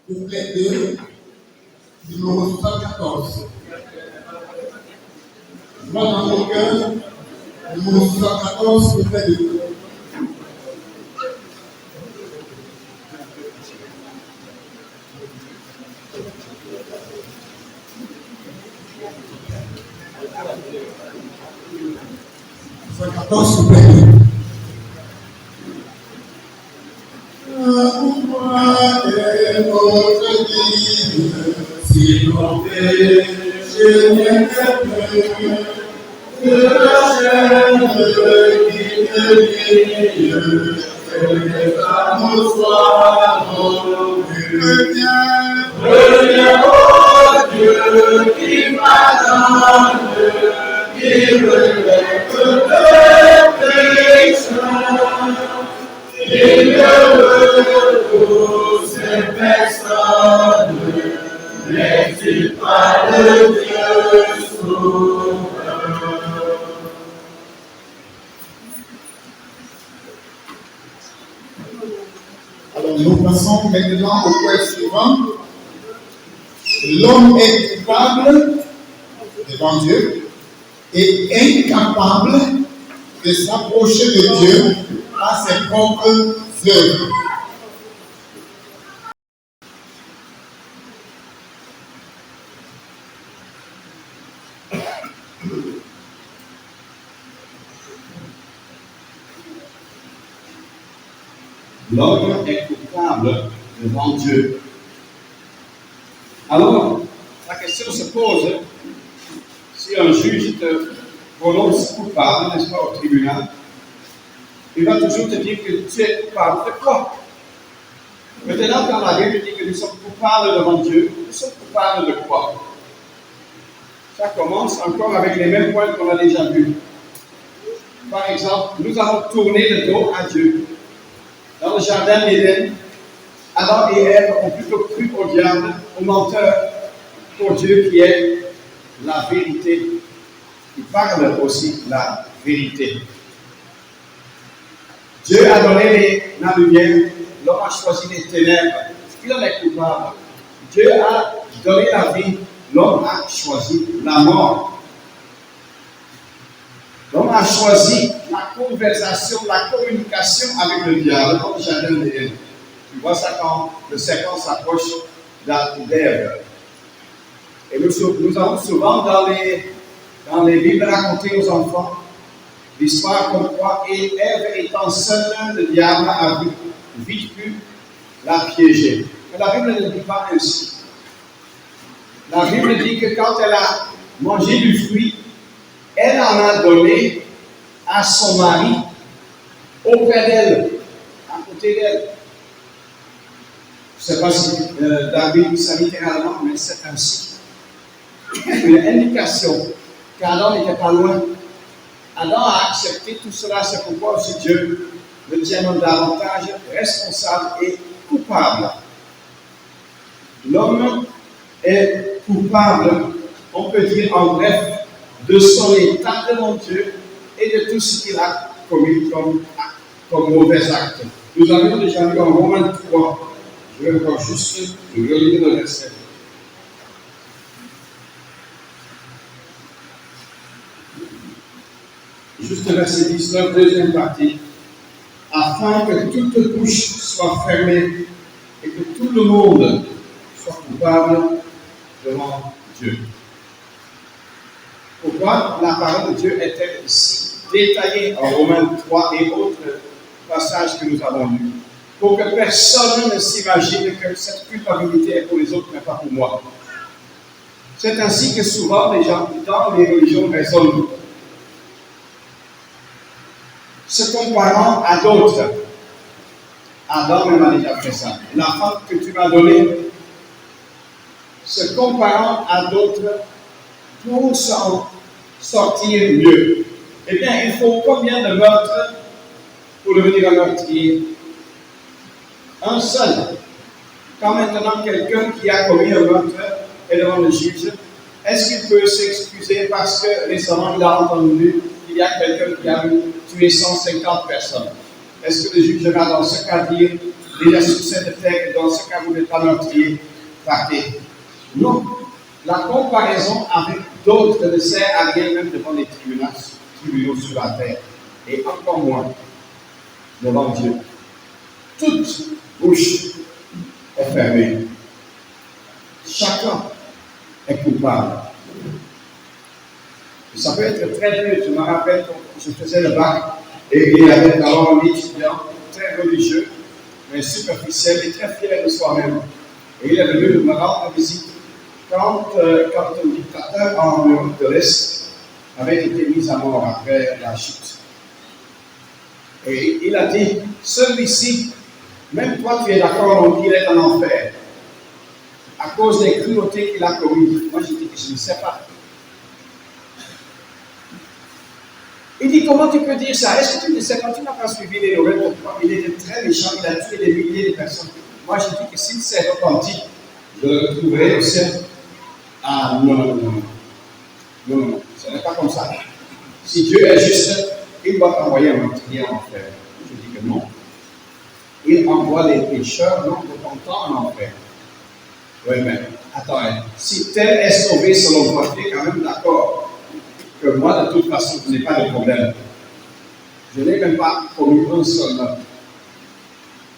couplet 2, numéro 114. Voix dans mon cœur, numéro 114, couplet 2. Si l'on péché n'est que la chaîne qui te lie, et les femmes soient revenues. Reviens, ô Dieu, qui pardonne, qui relève le pécheur, qui ne repousse personne. N'est-il pas le Dieu sauveur? Alors nous passons maintenant au point suivant. L'homme est coupable devant Dieu et incapable de s'approcher de Dieu par ses propres œuvres. L'homme est coupable devant Dieu. Alors, la question se pose, si un juge te prononce coupable, n'est-ce pas, au tribunal, il va toujours te dire que tu es coupable de quoi? Maintenant, quand la Bible dit que nous sommes coupables devant Dieu, nous sommes coupables de quoi? Ça commence encore avec les mêmes points qu'on a déjà vus. Par exemple, nous avons tourné le dos à Dieu. Dans le jardin d'Éden, Adam et Ève ont plutôt cru au diable, au menteur, pour Dieu qui est la vérité. Il parle aussi la vérité. Dieu a donné la lumière, l'homme a choisi les ténèbres. Il en est coupable. Dieu a donné la vie, l'homme a choisi la mort. L'homme a choisi la conversation, la communication avec le diable dans le jardin d'Éden. Tu vois ça quand le serpent s'approche d'Ève. Et nous avons souvent dans les Bibles raconté aux enfants l'histoire comme quoi Ève étant seule, le diable a vite pu la piéger. Mais la Bible ne dit pas ainsi. La Bible dit que quand elle a mangé du fruit, elle en a donné à son mari auprès d'elle, à côté d'elle. Je ne sais pas si David dit ça littéralement, mais c'est ainsi. Une indication qu'Adam n'était pas loin. Adam a accepté tout cela, c'est pourquoi aussi Dieu le tient davantage responsable et coupable. L'homme est coupable, on peut dire en bref, de son état devant Dieu et de tout ce qu'il a commis comme mauvais acte. Nous avons déjà lu en Romains 3. Je vais encore juste relire le verset. Juste le verset 19, deuxième partie. Afin que toute bouche soit fermée et que tout le monde soit coupable devant Dieu. Pourquoi la parole de Dieu est-elle ici détaillée en Romains 3 et autres passages que nous avons lus? Pour que personne ne s'imagine que cette culpabilité est pour les autres, mais pas pour moi. C'est ainsi que souvent les gens dans les religions raisonnent, se comparant à d'autres. Adam même a déjà fait ça. La femme que tu m'as donnée, se comparant à d'autres pour s'en sortir mieux. Eh bien, il faut combien de meurtres pour devenir un meurtrier? Un seul. Quand maintenant quelqu'un qui a commis un meurtre est devant le juge, est-ce qu'il peut s'excuser parce que récemment il a entendu qu'il y a quelqu'un qui a tué 150 personnes? Est-ce que le juge va dans ce cas dire déjà sur cette terre, dans ce cas, vous n'êtes pas meurtrier, partez. Non. La comparaison avec d'autres ne sert à rien même devant les tribunaux sur la terre, et encore moins devant Dieu. Toute bouche est fermée. Chacun est coupable. Et ça peut être très dur. Je me rappelle quand je faisais le bac, et il y avait alors un étudiant très religieux, mais superficiel et très fier de soi-même. Et il est venu me rendre visite quand un dictateur en Europe de l'Est avait été mis à mort après la chute. Et il a dit, celui-ci, même toi tu es d'accord qu'il est en enfer, à cause des cruautés qu'il a commises. Moi j'ai dit que je ne sais pas. Il dit, comment tu peux dire ça? Est-ce que tu ne sais pas? Tu n'as pas suivi les nouvelles. Il était très méchant, il a tué des milliers de personnes. Moi j'ai dit que s'il s'est repenti, je le retrouverai au ciel. Ah non, ce n'est pas comme ça. Si Dieu est juste, il doit envoyer un meurtrier en enfer. Je dis que non. Il envoie les pécheurs non repentants en enfer. Oui, mais attends, si tel est sauvé selon toi, tu es quand même d'accord que moi, de toute façon, je n'ai pas de problème. Je n'ai même pas commis un seul meurtre.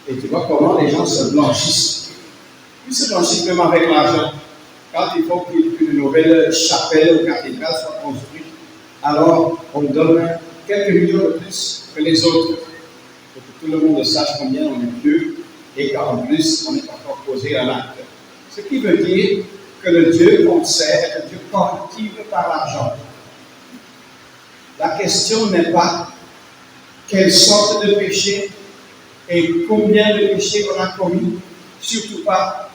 Et tu vois comment les gens se blanchissent. Ils se blanchissent même avec l'argent. Quand il faut qu'une nouvelle chapelle ou cathédrale soit construite, alors on donne quelques millions de plus que les autres. Pour que tout le monde sache combien on est pieux et qu'en plus, on est encore posé à l'acte. Ce qui veut dire que le Dieu qu'on sert est un Dieu corruptible par l'argent. La question n'est pas quelle sorte de péché et combien de péchés on a commis, surtout pas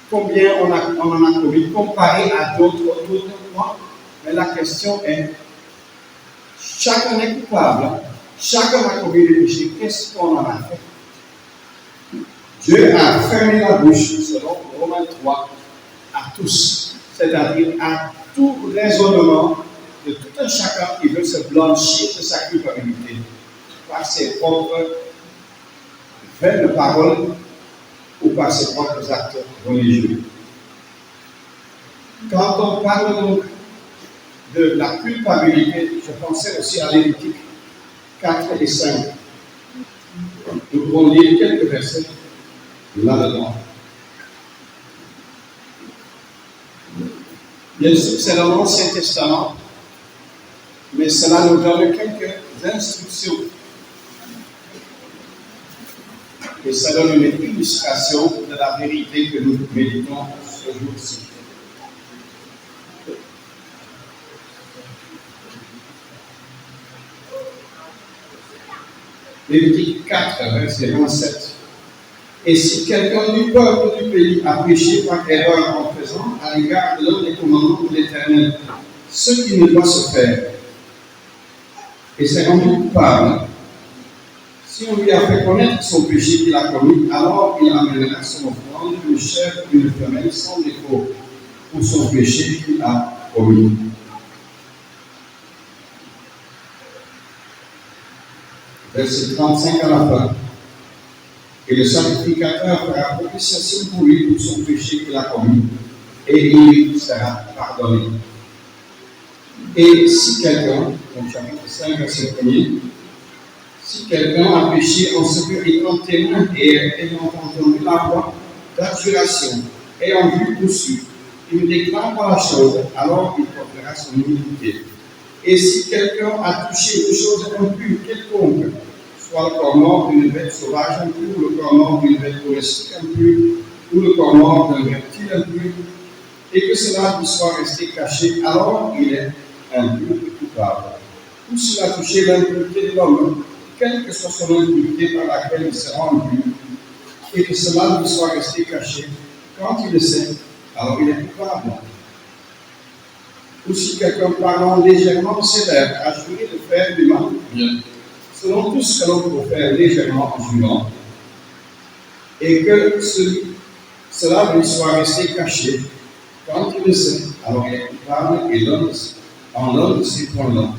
combien on en a commis comparé à d'autres autour de moi, mais la question est, chacun est coupable, chacun a commis des péchés, qu'est-ce qu'on en a fait? Dieu a fermé la bouche, selon Romains 3, à tous, c'est-à-dire à tout raisonnement de tout un chacun qui veut se blanchir de sa culpabilité par ses propres vaines paroles ou par ses propres actes religieux. Quand on parle donc de la culpabilité, je pensais aussi à Lévitique 4 et 5. Nous pouvons lire quelques versets là-dedans. Bien sûr, c'est dans l'Ancien Testament, mais cela nous donne quelques instructions. Et ça donne une illustration de la vérité que nous méditons ce jour-ci. Lévitique 4, verset 27. Et si quelqu'un du peuple du pays a péché par erreur en faisant à l'égard de l'un des commandements de l'Éternel, ce qui ne doit se faire, et s'est rendu coupable, si on lui a fait connaître son péché qu'il a commis, alors il amènera son offrande, une chèvre, une femelle sans défaut, pour son péché qu'il a commis. Verset 35 à la fin. Et le sacrificateur fera propitiation pour lui pour son péché qu'il a commis, et il sera pardonné. Et si quelqu'un, donc chapitre 5, verset 1er, si quelqu'un a péché en ce étant témoin et ayant entendu la voix d'abjuration, ayant vu poursuivre, il ne déclare pas la chose, alors il portera son iniquité. Et si quelqu'un a touché une chose impure quelconque, soit le corps mort d'une bête sauvage impure, ou le corps mort d'une bête domestique impure, ou le corps mort d'un reptile impur, et que cela lui soit resté caché, alors il est impur et coupable. Ou s'il a touché l'impureté de l'homme, quelle que soit son impureté par laquelle il sera impur, et que cela lui soit resté caché, quand il le sait, alors il est coupable. Ou si quelqu'un parlant légèrement sévère a juré de faire du mal, selon tout ce que l'on peut faire légèrement en jurant, et que cela lui soit resté caché, quand il le sait, alors il est coupable et en l'un de ces points-là.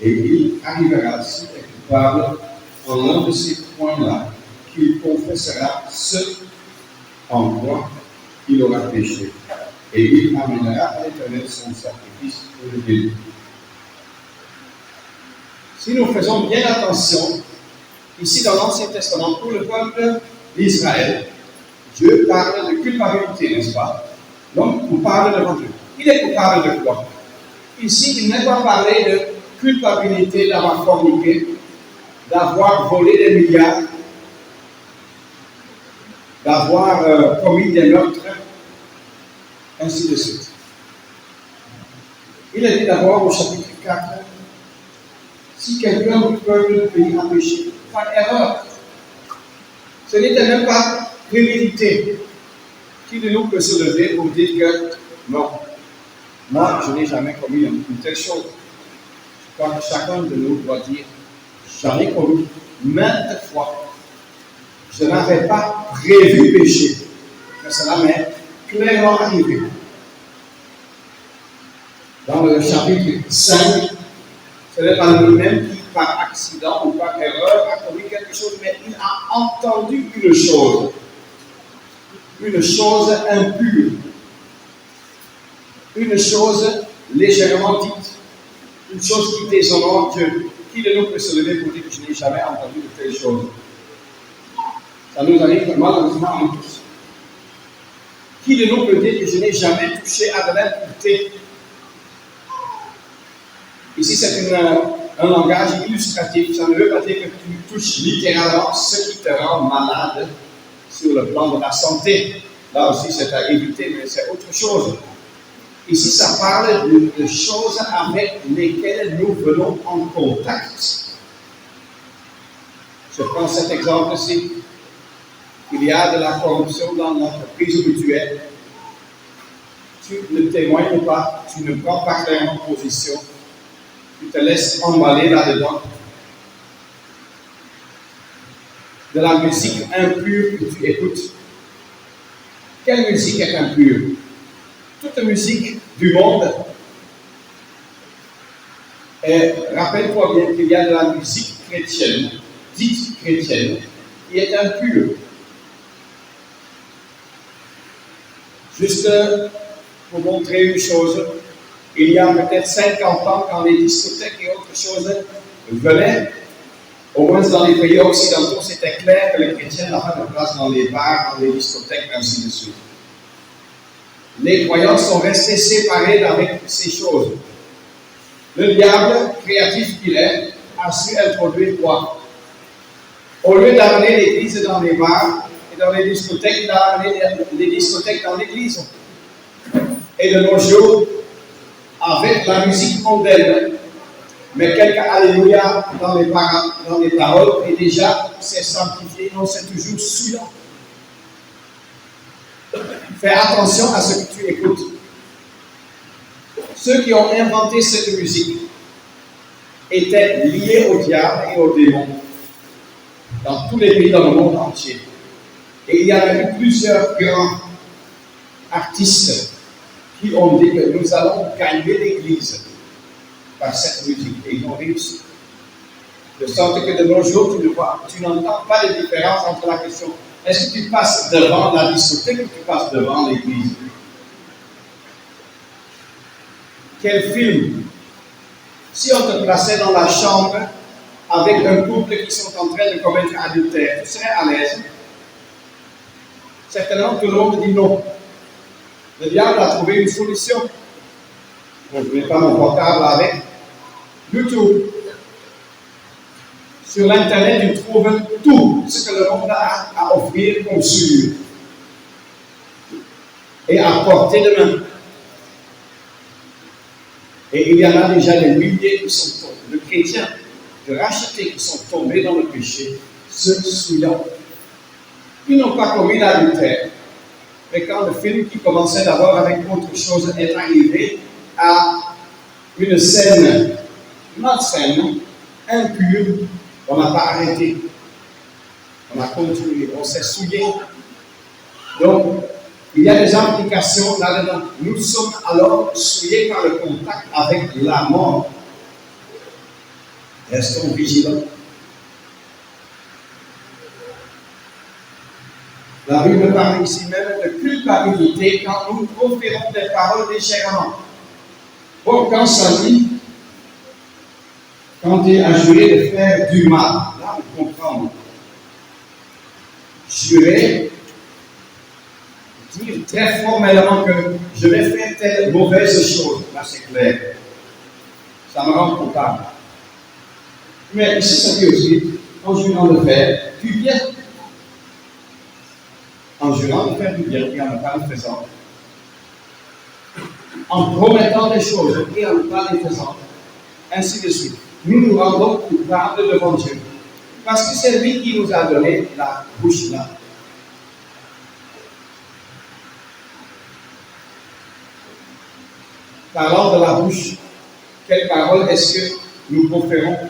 Et il arrivera, s'il est coupable, en l'un de ces points-là, il confessera ce en quoi il aura péché. Et il amènera à l'Éternel son sacrifice pour le délit. Si nous faisons bien attention, ici dans l'Ancien Testament, pour le peuple d'Israël, Dieu parle de culpabilité, n'est-ce pas? Donc, on parle devant Dieu. Il est coupable de quoi? Ici, il n'est pas parlé de culpabilité d'avoir forniqué, d'avoir volé des milliards, d'avoir commis des meurtres, ainsi de suite. Il a dit d'abord au chapitre 4, si quelqu'un du peuple du pays a péché, par erreur, ce n'était même pas prémédité. Qui de nous peut se lever pour dire que non, moi je n'ai jamais commis une telle chose. Je crois que chacun de nous doit dire, j'en ai commis maintes fois. Je n'avais pas prévu pécher, mais cela m'est clairement arrivé. Dans le chapitre 5, ce n'est pas lui-même qui, par accident ou par erreur, a commis quelque chose, mais il a entendu une chose impure, une chose légèrement dite, une chose qui déshonore Dieu. Qui de nous peut se lever pour dire que je n'ai jamais entendu de telles choses? Ça nous arrive malheureusement à nous tous. Qui de nous peut dire que je n'ai jamais touché à de l'impureté? Ici, c'est un langage illustratif. Ça ne veut pas dire que tu touches littéralement ce qui te rend malade sur le plan de la santé. Là aussi, c'est à éviter, mais c'est autre chose. Ici, ça parle de choses avec lesquelles nous venons en contact. Je prends cet exemple-ci. Il y a de la corruption dans l'entreprise où tu es. Tu ne témoignes pas, tu ne prends pas clairement position. Tu te laisses emballer là-dedans. De la musique impure que tu écoutes. Quelle musique est impure? Toute musique du monde. Et rappelle-toi bien qu'il y a de la musique chrétienne, dite chrétienne, qui est impure. Juste pour montrer une chose, il y a peut-être 50 ans, quand les discothèques et autres choses venaient, au moins dans les pays occidentaux, c'était clair que les chrétiens n'avaient pas de place dans les bars, dans les discothèques, ainsi de suite. Les croyants sont restés séparés avec ces choses. Le diable, créatif qu'il est, a su introduire quoi? Au lieu d'amener l'église dans les bars et dans les discothèques, il a amené les discothèques dans l'église. Et de nos jours, avec la musique mondaine, mais quelques alléluia dans les paroles, et déjà c'est sanctifié, non, c'est toujours souillant. Fais attention à ce que tu écoutes. Ceux qui ont inventé cette musique étaient liés au diable et aux démons dans tous les pays dans le monde entier. Et il y a eu plusieurs grands artistes qui ont dit que nous allons gagner l'Église par cette musique. Et ils ont réussi. De sorte que de nos jours, tu n'entends pas de différence entre la question: est-ce que tu passes devant la discothèque ou tu passes devant l'église? Quel film? Si on te plaçait dans la chambre avec un couple qui sont en train de commettre adultère, tu serais à l'aise? Certainement, tout le monde dit non. Le diable a trouvé une solution. Bon, je ne mets pas mon portable avec. YouTube. Sur l'Internet, tu trouves tout ce que le monde a à offrir comme souillure et à portée de main. Et il y en a déjà des milliers de chrétiens, de rachetés qui sont tombés dans le péché, se souillant. Ils n'ont pas commis l'adultère. Mais quand le film qui commençait d'abord avec autre chose est arrivé à une scène malsaine, impure, on n'a pas arrêté. On a continué, on s'est souillé. Donc, il y a des implications là-dedans. Nous sommes alors souillés par le contact avec la mort. Restons vigilants. La Bible parle ici même de culpabilité quand nous proférons des paroles légèrement. Bon, quand ça dit, quand il a juré de faire du mal, là on comprend. Jurer, dire très formellement que je vais faire telle mauvaise chose, là c'est clair. Ça me rend coupable. Mais ici, ça dit aussi, en jurant de faire du bien. En jurant de faire du bien et en ne pas le faisant. En promettant des choses et en ne pas les faisant. Ainsi de suite. Nous nous rendons coupables devant Dieu. Parce que c'est lui qui nous a donné la bouche là. Parlant de la bouche, quelle parole est-ce que nous proférons?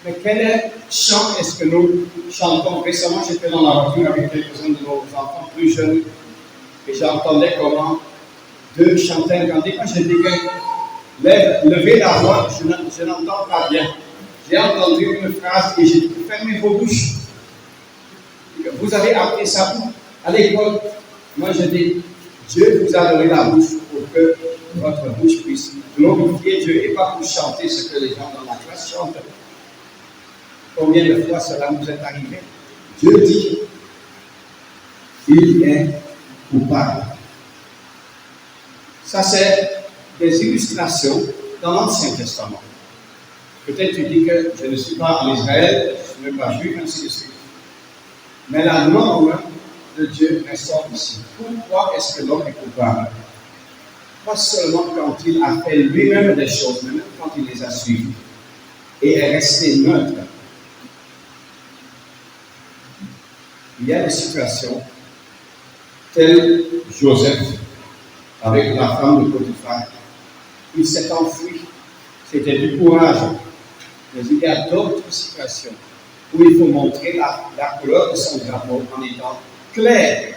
Mais quel chant est-ce que nous chantons? Récemment, j'étais dans la voiture avec quelques-uns de nos enfants plus jeunes et j'entendais comment deux chantaient un cantique. Moi, j'ai dit que levez la voix, je n'entends pas bien. J'ai entendu une phrase et j'ai dit fermez vos bouches. Vous avez appris ça à l'école. Moi, je dis Dieu vous a donné la bouche pour que votre bouche puisse glorifier Dieu et pas pour chanter ce que les gens dans la classe chantent. Combien de fois cela nous est arrivé? Dieu dit, il est coupable. Ça, c'est des illustrations dans l'Ancien Testament. Peut-être tu dis que je ne suis pas en Israël, je ne suis pas juif, ainsi de suite. Mais la norme de Dieu ressort ici. Pourquoi est-ce que l'homme est coupable? Pas seulement quand il a fait lui-même des choses, mais même quand il les a suivies et est resté neutre. Il y a des situations telles Joseph avec la femme de Potiphar. Il s'est enfui. C'était du courage. Mais il y a d'autres situations où il faut montrer la couleur de son drapeau en étant clair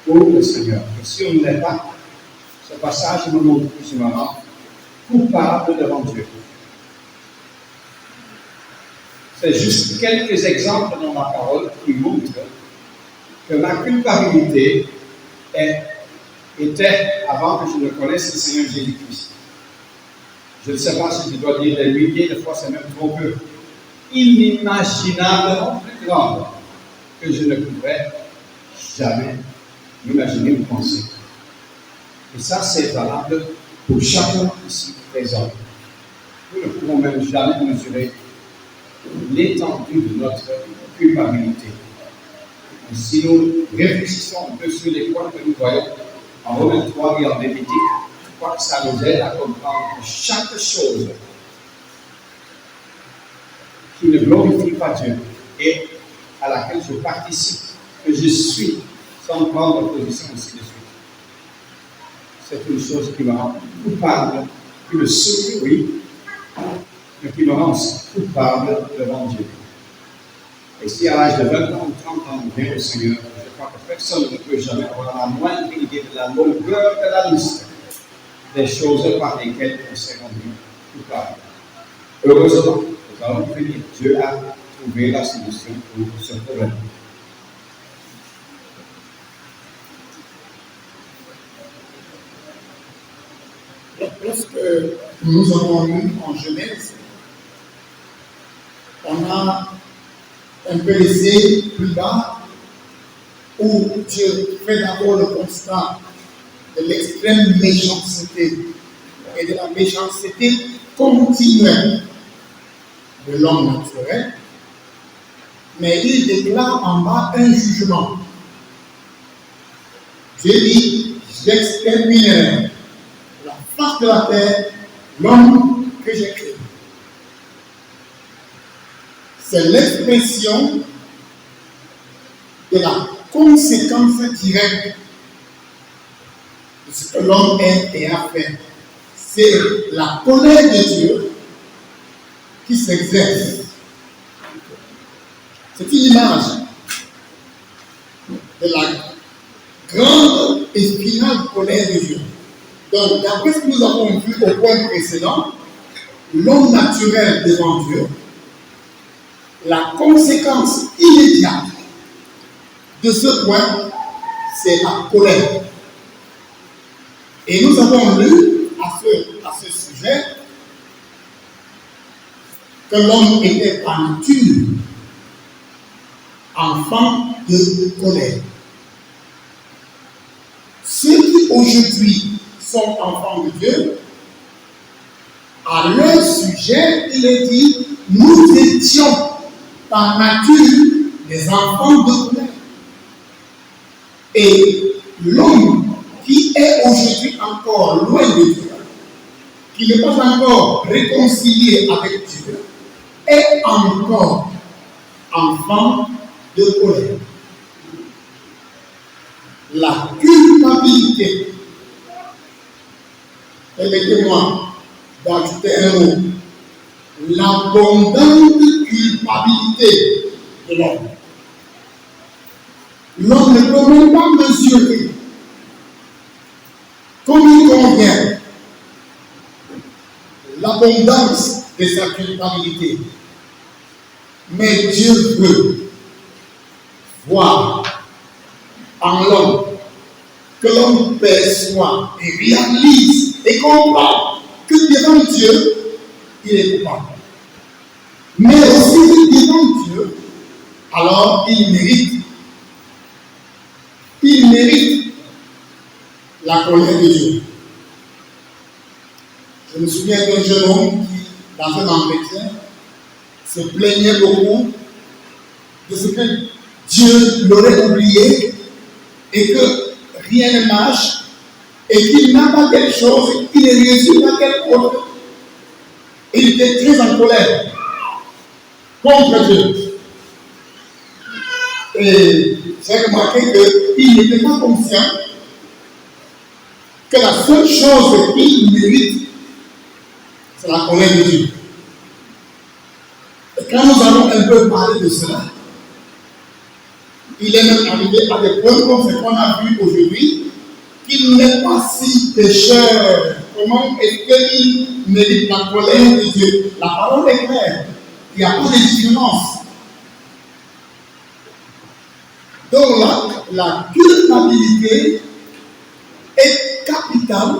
pour le Seigneur. Et si on ne l'est pas, ce passage me montre que je me rends coupable devant Dieu. C'est juste quelques exemples dans ma parole qui montrent que ma culpabilité était, avant que je ne connaisse le Seigneur Jésus-Christ. Je ne sais pas si je dois dire des milliers de fois, c'est même trop peu. Inimaginablement plus grande que je ne pouvais jamais m'imaginer ou penser. Et ça, c'est valable pour chacun ici présent. Nous ne pouvons même jamais mesurer l'étendue de notre culpabilité. Et si nous réfléchissons un peu sur les points que nous voyons en Romains 3 et en Lévitique, je crois que ça nous aide à comprendre que chaque chose qui ne glorifie pas Dieu et à laquelle je participe, que je suis, sans prendre position ainsi de suite, c'est une chose qui me rend coupable, qui me sourit, oui, mais qui me rend coupable devant Dieu. Et si à l'âge de 20 ans ou 30 ans on vient au Seigneur, je crois que personne ne peut jamais avoir la moindre idée de la longueur de la liste des choses par lesquelles on s'est rendu coupable. Heureusement, nous allons finir. Dieu a trouvé la solution pour ce problème. Lorsque nous avons lu en Genèse, on a un peu laissé plus bas où Dieu fait d'abord le constat de l'extrême méchanceté et de la méchanceté continuelle de l'homme naturel, mais il déclare en bas un jugement. Dieu dit, j'exterminerai la face de la terre l'homme que j'ai créé. C'est l'expression de la conséquence directe de ce que l'homme est et a fait. C'est la colère de Dieu qui s'exerce. C'est une image de la grande et finale colère de Dieu. Donc, d'après ce que nous avons vu au point précédent, l'homme naturel devant Dieu, la conséquence immédiate de ce point, c'est la colère. Et nous avons lu à ce sujet que l'homme était par nature enfant de colère. Ceux qui aujourd'hui sont enfants de Dieu, à leur sujet, il est dit, nous étions par nature des enfants de colère. Et l'homme qui est aujourd'hui encore loin de Dieu, qui n'est pas encore réconcilié avec Dieu, est encore enfant de colère. La culpabilité, permettez-moi d'ajouter un mot, l'abondante culpabilité de l'homme. L'homme ne peut même pas mesurer comme il convient l'abondance de sa culpabilité. Mais Dieu veut voir en l'homme que l'homme perçoit et réalise et comprend que devant Dieu, il est coupable. Mais aussi devant Dieu, alors il mérite la colère de Dieu. Je me souviens d'un jeune homme qui, dans un entretien, se plaignait beaucoup de ce que Dieu l'aurait oublié et que rien ne marche et qu'il n'a pas quelque chose, qu'il ne réussit pas quelque chose. Il était très en colère contre Dieu. Et j'ai remarqué qu'il n'était pas conscient que la seule chose qu'il mérite, c'est la colère de Dieu. Et quand nous allons un peu parler de cela, il est même arrivé à des points comme ce qu'on a vu aujourd'hui, qu'il n'est pas si pécheur. Comment est-ce qu'il mérite la colère de Dieu? La parole est claire. Il n'y a pas de différence. Donc la culpabilité est capitale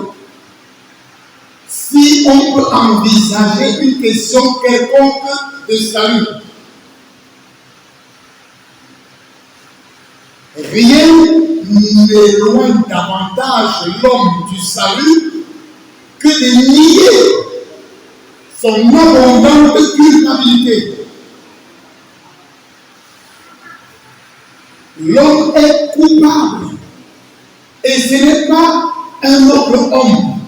si on peut envisager une question quelconque de salut. Rien n'éloigne davantage l'homme du salut que de nier son abondante culpabilité. L'homme est coupable et ce n'est pas un autre homme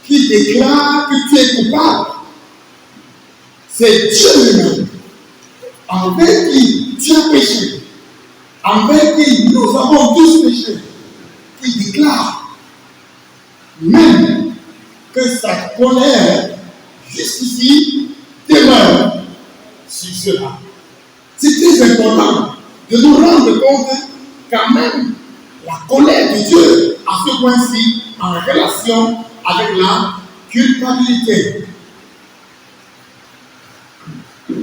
qui déclare que tu es coupable. C'est Dieu lui-même envers qui tu as péché, envers qui nous avons tous péché, qui déclare même que sa colère jusqu'ici demeure sur cela. C'est très important de nous rendre compte quand même la colère de Dieu à ce point-ci en relation avec la culpabilité.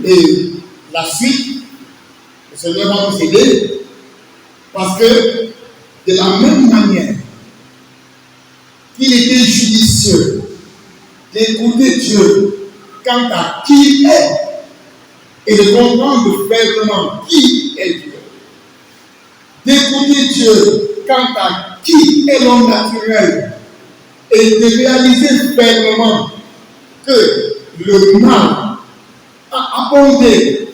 Et la suite, le Seigneur va nous aider parce que de la même manière qu'il était judicieux d'écouter Dieu quant à qui il est et de comprendre fermement qui est Dieu, d'écouter Dieu quant à qui est l'homme naturel et de réaliser fermement que le mal a abondé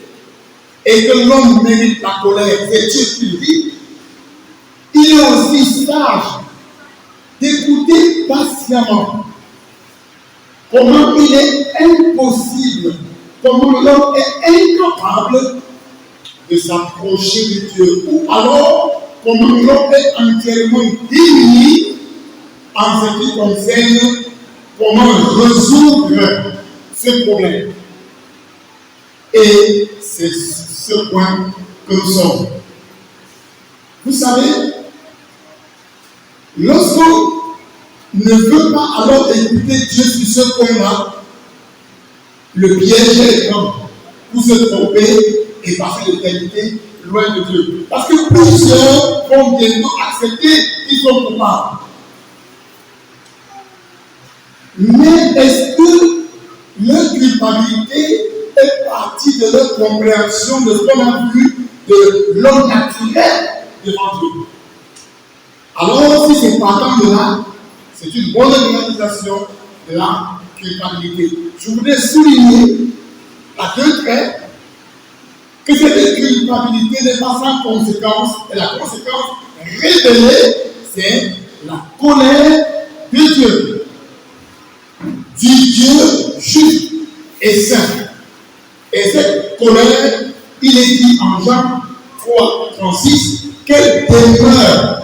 et que l'homme mérite la colère, c'est Dieu qui le dit. Il est aussi sage d'écouter patiemment comment il est impossible, comment l'homme est incapable de s'approcher de Dieu, ou alors comment l'homme est entièrement démuni en ce qui concerne comment résoudre ce problème. Et c'est ce point que nous sommes. Vous savez, lorsqu'on ne veut pas alors écouter Dieu sur ce point-là, le piège est grand pour se tromper et passer de qualité loin de Dieu. Parce que plusieurs vont bientôt accepter qu'ils sont coupables. Mais est-ce que leur culpabilité est partie de leur compréhension de ce qu'on a vu de l'homme naturel devant Dieu? Alors, si c'est partant de là, c'est une bonne organisation de la culpabilité. Je voudrais souligner à deux traits que cette culpabilité n'est pas sans conséquence, et la conséquence révélée, c'est la colère de Dieu. Du Dieu juste et saint. Et cette colère, il est dit en Jean 3, 36, qu'elle demeure.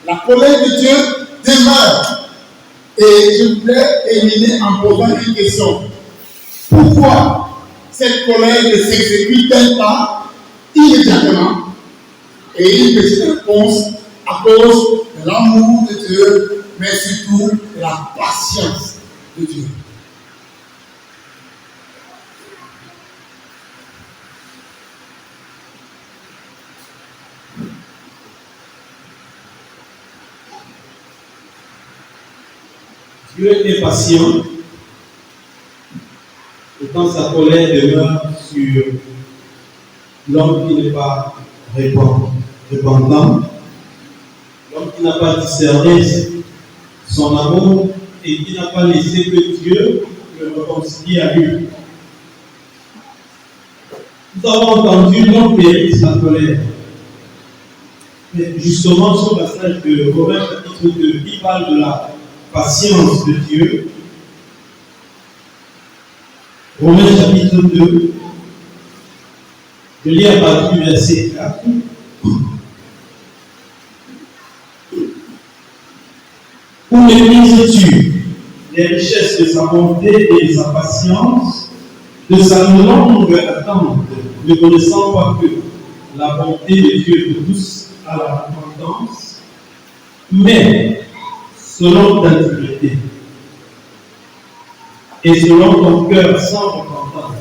La colère de Dieu demeure. Et je voudrais éliminer en posant une question. Pourquoi cette colère ne s'exécute-t-elle pas immédiatement? Et une petite réponse à cause de l'amour de Dieu, mais surtout de la patience de Dieu. Dieu est patient, et quand sa colère demeure sur l'homme qui n'est pas repentant, l'homme qui n'a pas discerné son amour et qui n'a pas laissé que Dieu le réconcilie à lui. Nous avons entendu l'homme mérite sa colère. Mais justement, ce passage de Romains chapitre 2, qui parle de la patience de Dieu. Romains chapitre 2, je lis à partir du verset 4. Où méprises-tu les richesses de sa bonté et de sa patience, de sa longue attente, ne connaissant pas que la bonté de Dieu pousse à la repentance, mais selon ta dignité et selon ton cœur sans repentance,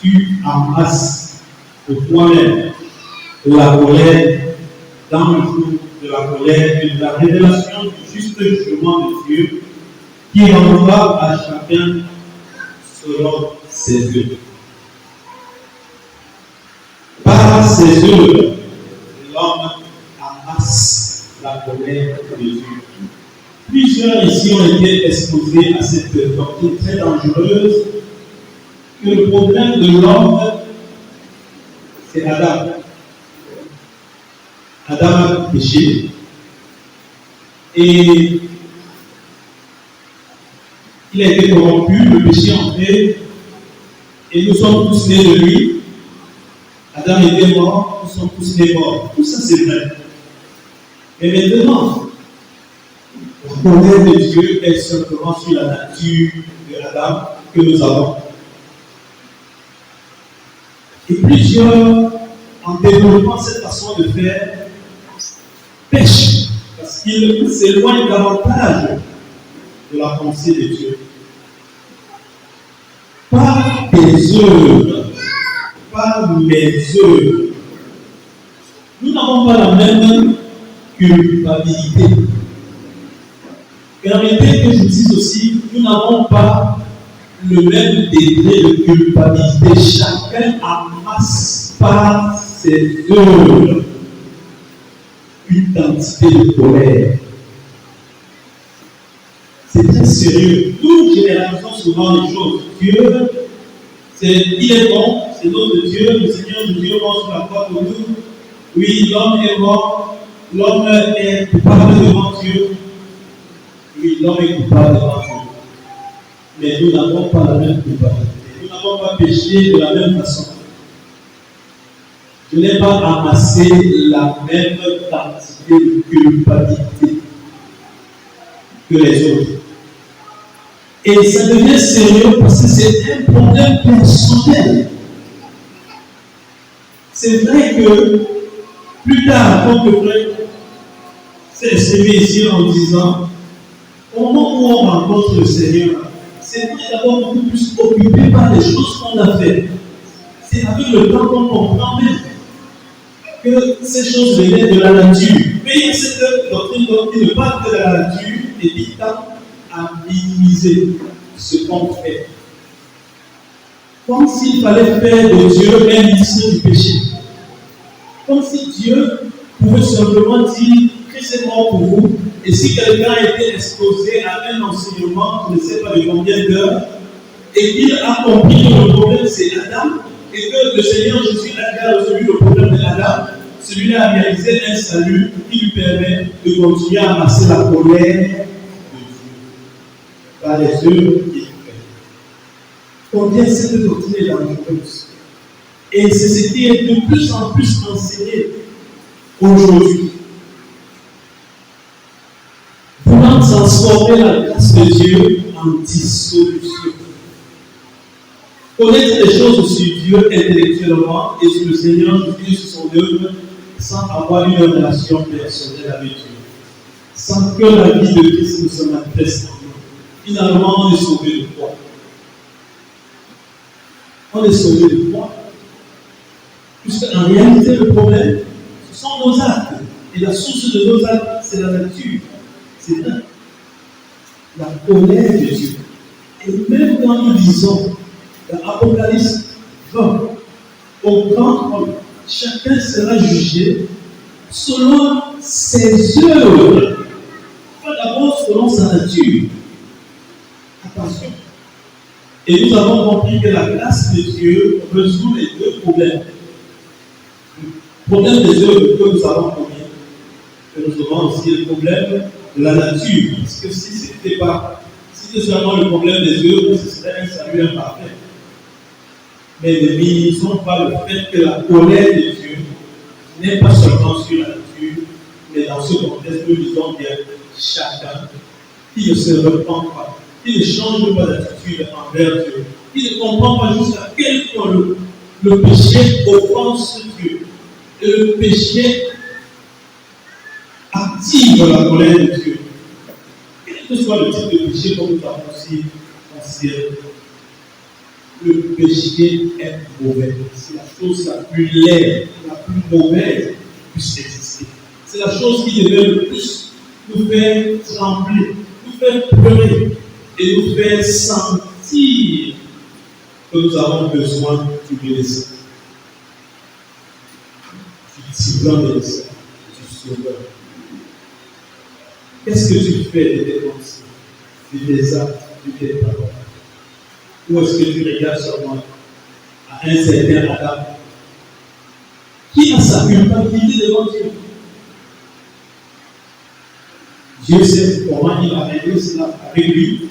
tu amasses pour toi-même la colère dans le jour de la colère et de la révélation du juste jugement de Dieu qui rendra à chacun selon ses œuvres. Par ses œuvres, l'homme amasse la colère de Dieu. Plusieurs ici ont été exposés à cette doctrine très dangereuse que le problème de l'homme, c'est Adam. Adam a péché et il a été corrompu, le péché entré, et nous sommes tous nés de lui. Adam était mort, nous sommes tous nés morts. Tout ça c'est vrai. Mais maintenant, la colère de Dieu est simplement sur la nature de Adam que nous avons. Et plusieurs, en développant cette façon de faire, pêchent parce qu'ils s'éloignent davantage de la pensée de Dieu. Par tes œuvres, par mes œuvres, nous n'avons pas la même culpabilité. Permettez que je dise aussi, nous n'avons pas le même degré de culpabilité. Chacun amasse par ses œuvres une quantité de colère. C'est très sérieux. Nous généralisons souvent les choses. Dieu, il est bon, c'est notre Dieu, le Seigneur de Dieu mort sur la croix pour nous. Oui, l'homme est mort, l'homme est coupable devant Dieu. Oui, l'homme est coupable devant Dieu. Mais nous n'avons pas la même culpabilité. Nous n'avons pas péché de la même façon. Je n'ai pas amassé la même quantité de culpabilité que les autres. Et ça devient sérieux parce que c'est un problème personnel. C'est vrai que plus tard, quand le frère s'est exprimé ici en disant au moment où on rencontre le Seigneur, c'est d'abord beaucoup plus occupé par les choses qu'on a faites. C'est avec le temps qu'on comprend même que ces choses venaient de la nature. Mais il y a cette doctrine qui ne parle que de la nature et qui tend à minimiser ce qu'on fait. Comme s'il fallait faire de Dieu un ministre du péché. Comme si Dieu pouvait simplement dire Christ est mort pour vous. Et si quelqu'un a été exposé à un enseignement, je ne sais pas de combien d'heures, et qu'il a compris que le problème c'est Adam, et que le Seigneur Jésus a résolu le problème de Adam, celui-là a réalisé un salut qui lui permet de continuer à amasser la colère de Dieu par les œuvres qu'il fait. Combien cette doctrine est dangereuse. Et c'est ce qui est de plus en plus enseigné aujourd'hui. Voulant transformer la grâce de Dieu en dissolution. Connaître les choses sur Dieu intellectuellement et sur le Seigneur Jésus sur son œuvre sans avoir une relation personnelle avec Dieu. Sans que la vie de Christ nous se manifeste en nous. Finalement, on est sauvé de quoi? On est sauvé de quoi? Puisqu'en réalité, le problème, ce sont nos actes. Et la source de nos actes, c'est la nature. C'est là. La colère de Dieu. Et même quand nous lisons dans Apocalypse 20, au grand homme, chacun sera jugé selon ses œuvres. Pas d'abord selon sa nature. Attention. Et nous avons compris que la grâce de Dieu résout les deux problèmes. Le problème des œuvres que nous avons commis, que nous avons aussi le problème de la nature. Parce que si c'était seulement le problème des œuvres, ce serait un salut imparfait. Mais ne minimisons pas le fait que la colère de Dieu n'est pas seulement sur la nature, mais dans ce contexte, nous disons bien chacun qui ne se repent pas, qui ne change pas d'attitude envers Dieu, qui ne comprend pas jusqu'à quel point le péché offense Dieu. Et le péché active la colère de Dieu. Quel que soit le type de péché, comme nous avons aussi considéré, le péché est mauvais. C'est la chose la plus laide, la plus mauvaise qui puisse exister. C'est la chose qui devait le plus nous faire trembler, nous faire pleurer et nous faire sentir que nous avons besoin du médecin. Du divin médecin, du sauveur. Qu'est-ce que tu fais de tes pensées, de tes actes, de tes paroles? Ou est-ce que tu regardes seulement à un certain Adam qui a sa culpabilité devant Dieu? Dieu sait comment il a réglé cela avec lui.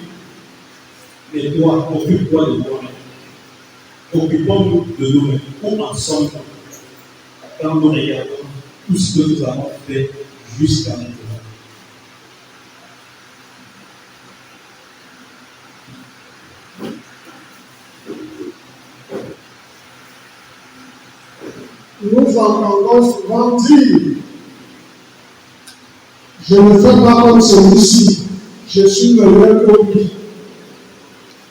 Mais toi, occupe-toi de toi-même. Occupons-nous de nous-mêmes. Où en sommes-nous quand nous regardons tout ce que nous avons fait jusqu'à maintenant? Nous entendons souvent dire: je ne fais pas comme celui-ci, je suis meilleur que lui.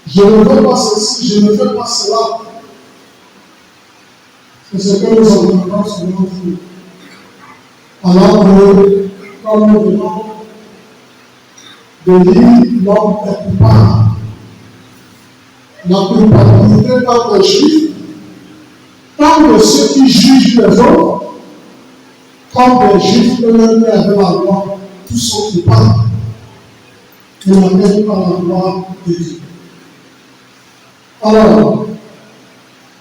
Je ne fais pas ceci, je ne fais pas cela. C'est ce que nous entendons souvent dire. Alors que, comme nous venons de lire, l'homme est coupable. La culpabilité dans les Juifs, tant de ceux qui jugent les autres, comme les Juifs eux-mêmes avec la loi, tous sont coupables. Et la même par la loi de Dieu. Alors,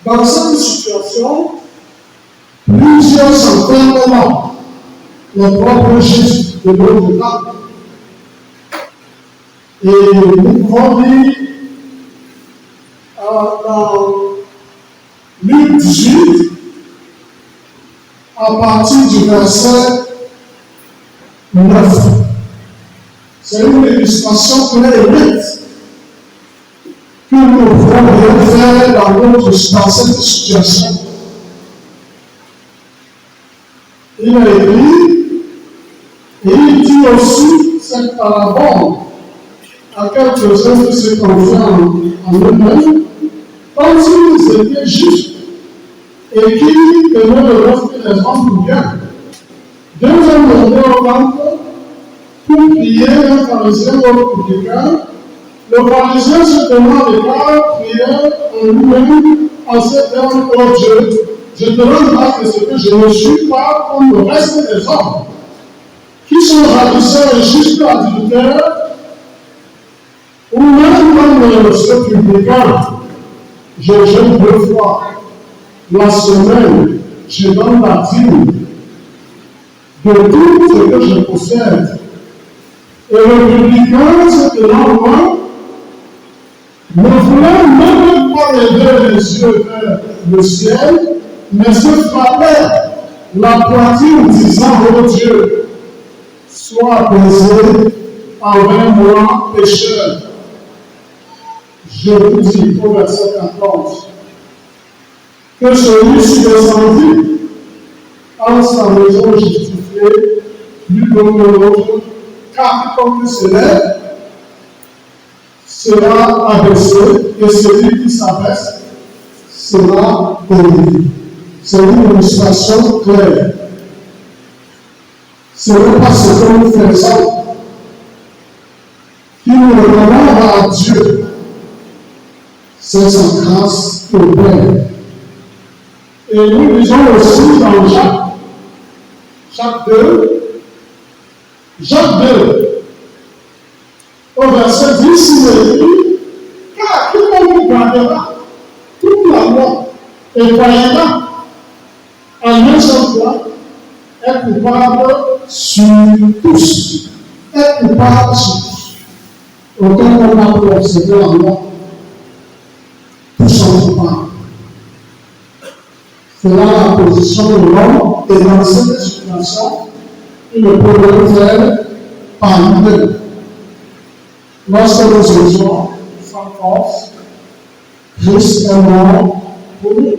dans cette situation, plusieurs centaines de morts, les propres Juifs de notre temps. Et nous pouvons lire dans Luc 18, à partir du verset 9. C'est une illustration claire et nette que nous pouvons faire dans cette situation. Il a écrit, et il dit aussi cette parabole à quelques-uns qui se confient en eux-mêmes, comme si nous étions justes et qui tenait le reste des hommes pour bien. Deux hommes montaient au temple pour prier, un pharisien ou un publicain. Le pharisien se tenant à l'écart priait en lui-même en ces termes: ô Dieu, je te rends grâce de ce que je ne suis pas comme le reste des hommes, qui sont ravisseurs et justes adultères, ou même comme ce publicain. Je jeûne 2 fois la semaine, je donne la dîme de tout ce que je possède. Et le publicain se tenant loin ne voulait même pas lever les yeux vers le ciel, mais se frappait la poitrine disant: ô Dieu, sois apaisé envers moi, pécheur. Je vous dis, au verset 14, que celui-ci descendit en sa maison justifiée plutôt que l'autre, car quiconque se lève sera abaissé, et celui qui s'abaisse sera élevé. C'est une illustration claire. Ce n'est pas ce que nous faisons qui nous recommande à Dieu. C'est sa grâce au Père. Et nous lisons aussi dans Jacques 2, au verset 10, il est dit: car quiconque gardera toute la loi et croyera en un seul point est coupable sur tous. Est coupable sur tous. Autant qu'on a pu observer la loi, tous sont coupables. C'est là la position de l'homme, et dans cette situation, il ne peut le faire par lui-même. Lorsque nous étions sans force, Christ est mort pour nous.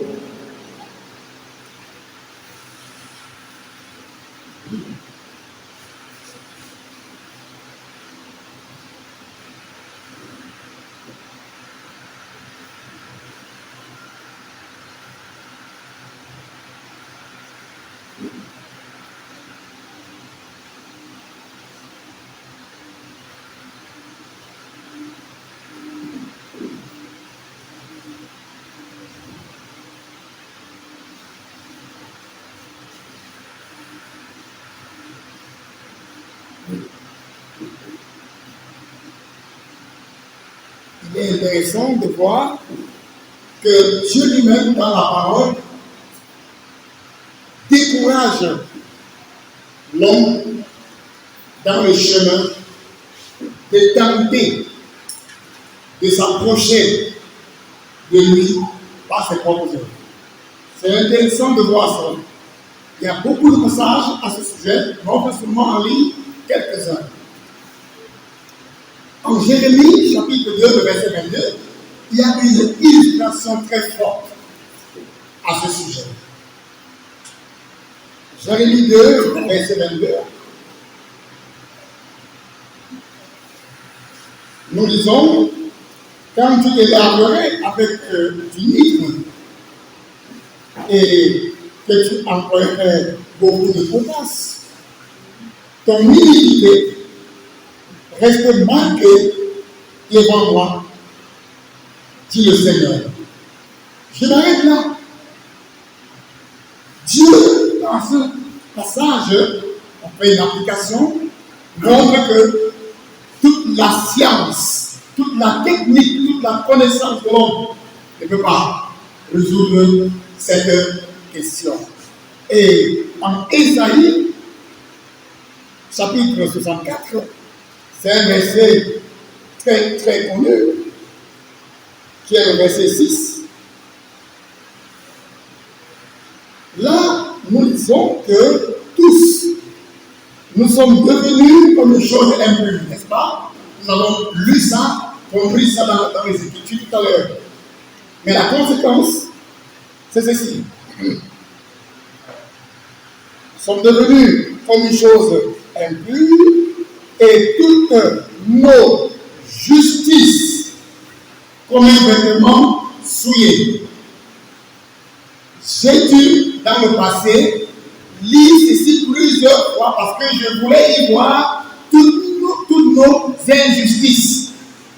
Il est intéressant de voir que Dieu lui-même, dans la parole, décourage l'homme dans le chemin de tenter de s'approcher de lui par ses propres œuvres. C'est intéressant de voir ça. Il y a beaucoup de passages à ce sujet, mais on va seulement en lire quelques-uns. En Jérémie, chapitre 2, verset 22, il y a une illustration très forte à ce sujet. Jérémie 2, verset 22. Nous lisons: quand tu te laverais avec du nîmes et que tu emploierais beaucoup de potasse, ton iniquité reste marquée devant moi, dit le Seigneur. Je m'arrête là. Dieu, dans ce passage, on fait une application, montre que toute la science, toute la technique, toute la connaissance de l'homme ne peut pas résoudre cette question. Et en Ésaïe, chapitre 64, c'est un verset très très connu, qui est le verset 6. Là, nous disons que tous, nous sommes devenus comme une chose impure, n'est-ce pas? Nous avons lu ça, compris ça dans les Écritures tout à l'heure. Mais la conséquence, c'est ceci. Nous sommes devenus comme une chose impure, et toutes nos justices comme un vêtement souillé. J'ai dû, dans le passé, lire ceci plusieurs fois parce que je voulais y voir toutes nos injustices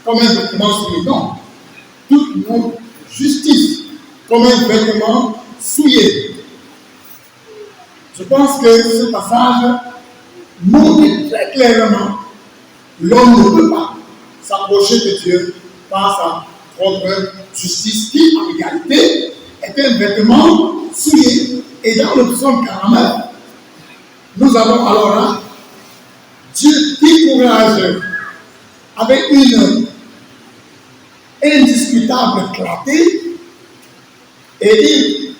comme un vêtement souillé. Toutes nos justices comme un vêtement souillé. Je pense que ce passage montre très clairement l'homme ne peut pas s'approcher de Dieu par sa propre justice qui, en réalité, est un vêtement souillé. Et dans le psaume 49, nous avons alors là Dieu décourage avec une indiscutable clarté. Et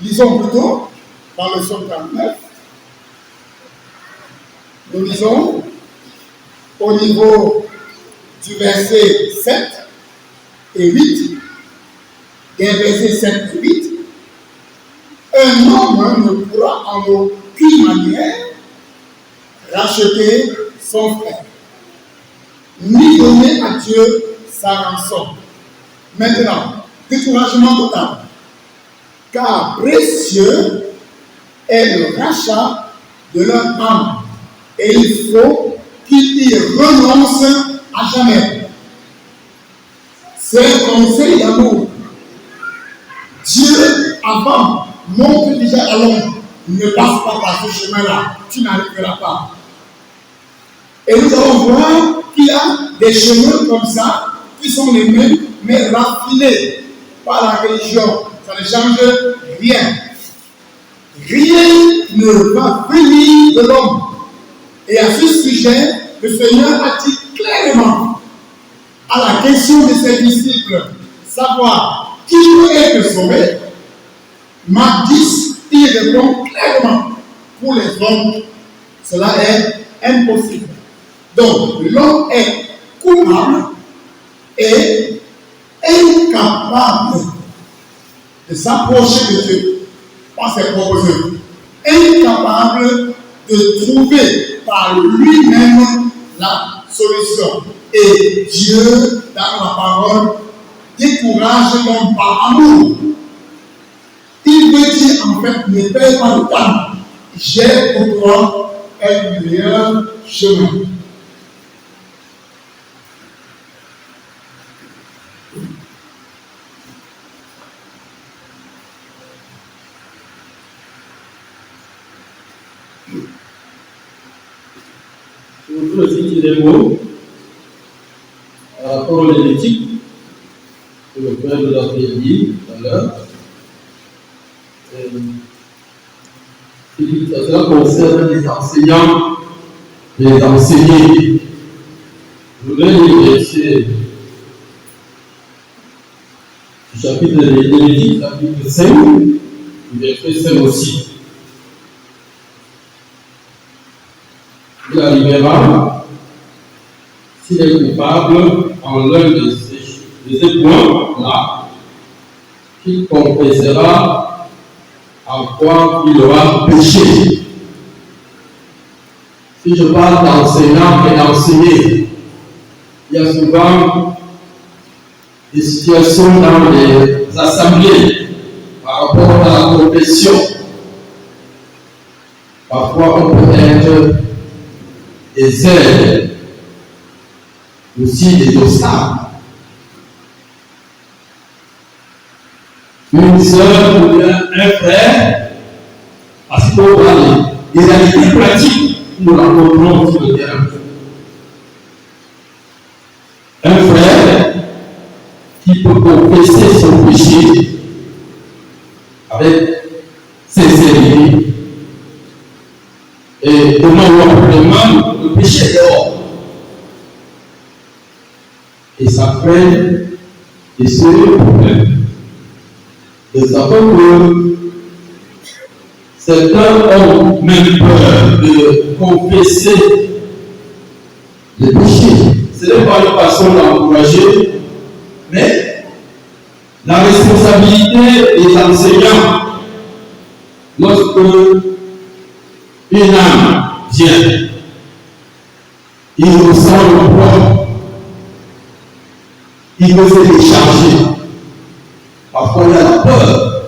lisons plutôt dans le psaume 49, nous lisons au niveau du verset 7 et 8, des versets 7 et 8, un homme ne pourra en aucune manière racheter son frère, ni donner à Dieu sa rançon. Maintenant, découragement total, car précieux est le rachat de leur âme, et il faut qu'il y renonce à jamais. C'est un conseil d'amour. Dieu, avant, montre déjà à l'homme, ne passe pas par ce chemin-là, tu n'arriveras pas. Et nous allons voir qu'il y a des chemins comme ça, qui sont les mêmes, mais raffinés par la religion. Ça ne change rien. Rien ne va venir de l'homme. Et à ce sujet, le Seigneur a dit clairement à la question de ses disciples, savoir qui peut être sauvé. Marc 10, il répond clairement, pour les hommes, cela est impossible. Donc, l'homme est coupable et incapable de s'approcher de Dieu par ses propres œuvres, incapable de trouver par lui-même la solution. Et Dieu, dans la parole, décourage l'homme par amour. Il veut dire en fait, ne perds pas le temps. J'ai pour toi un meilleur chemin. Je voudrais aussi dire des mots par rapport aux Lévitiques que le frère nous a fait dire tout à l'heure. Cela concerne les enseignants, les enseignés. Je voudrais lire verset du chapitre de Lévitique, chapitre 5, verset 5 aussi. Il arrivera, s'il est coupable en l'un de ces points-là, qu'il confessera en quoi il aura péché. Si je parle d'enseignant et d'enseigner, il y a souvent des situations dans les assemblées par rapport à la confession. Parfois, on peut être des aides, aussi des obstacles. Une sœur ou un frère, parce qu'on voit les réalités pratiques, nous rencontrons sur le terrain. Un frère qui peut confesser son péché avec sincérité. Et comment on demande le péché dehors. Et ça fait des sérieux problèmes. Nous savons que certains ont même peur de confesser le péché. Ce n'est pas une façon d'encourager, mais la responsabilité des enseignants, lorsque une âme vient, il ressent le poids, il veut se décharger. Parfois, il y a la peur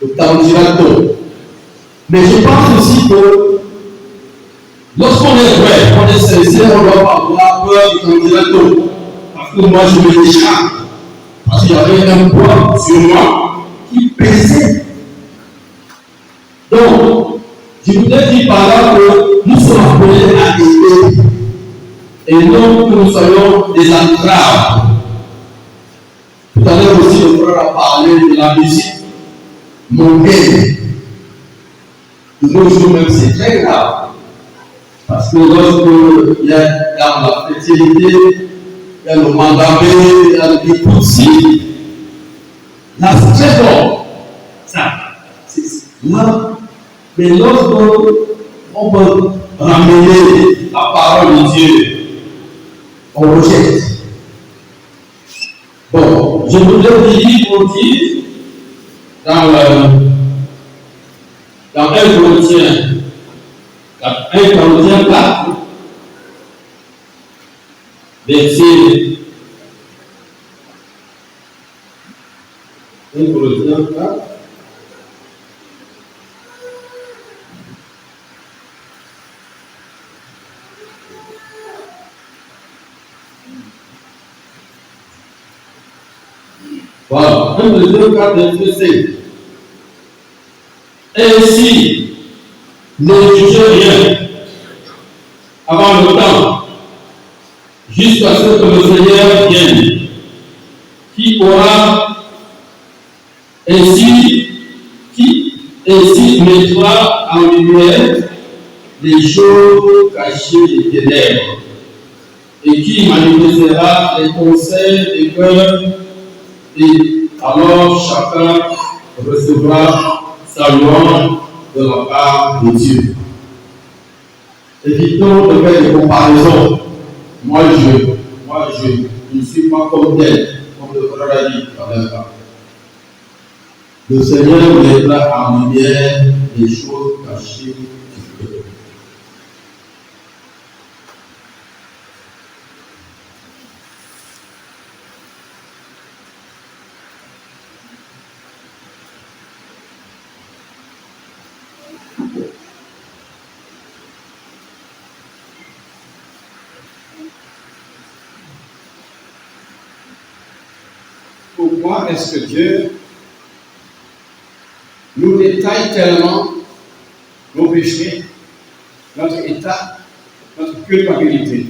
le candidato. Mais je pense aussi que lorsqu'on est vrai, on est sincère, on doit pas avoir peur du candidato. Parce que moi, je me décharge. Parce qu'il y avait un poids sur moi qui pesait. Donc, je voudrais dire par là que nous sommes appelés à aider. Et non que nous soyons des entraves. Tout à l'heure aussi, le frère a parlé de la musique mondaine. De nos jours même, c'est très grave. Parce que lorsqu'il y a dans la fertilité, il y a le mandamé, il y a le dépoussi, là c'est très fort. Ça, c'est là. Mais lorsqu'on peut ramener la parole de Dieu, on rejette. Bon, je voudrais dire pour dire dans 1 Corinthiens 4, verset 1 Corinthiens 4. Voilà, 1 Corinthiens 4, verset 5. Ainsi, ne jugez rien avant le temps, jusqu'à ce que le Seigneur vienne, qui mettra en lumière les choses cachées des ténèbres, et qui manifestera les conseils des cœurs, et alors chacun recevra sa louange de la part de Dieu. Évitons de faire des comparaisons. Moi je ne suis pas comme tel, comme le frère a dit tout à l'heure. Le Seigneur mettra en lumière les choses cachées du cœur. Pourquoi est-ce que Dieu nous détaille tellement nos péchés, notre état, notre culpabilité?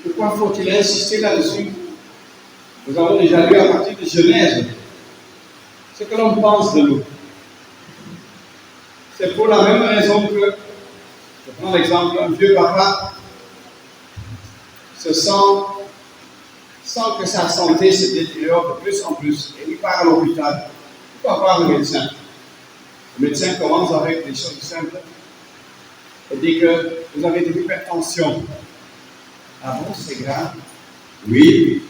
Pourquoi faut-il insister là-dessus? Nous avons déjà lu à partir de Genèse ce que l'on pense de nous. C'est pour la même raison que, je prends l'exemple, un vieux papa se sent que sa santé se détériore de plus en plus. Et il part à l'hôpital. Il va voir le médecin. Le médecin commence avec des choses simples. Il dit que vous avez de l'hypertension. Ah bon, c'est grave? Oui.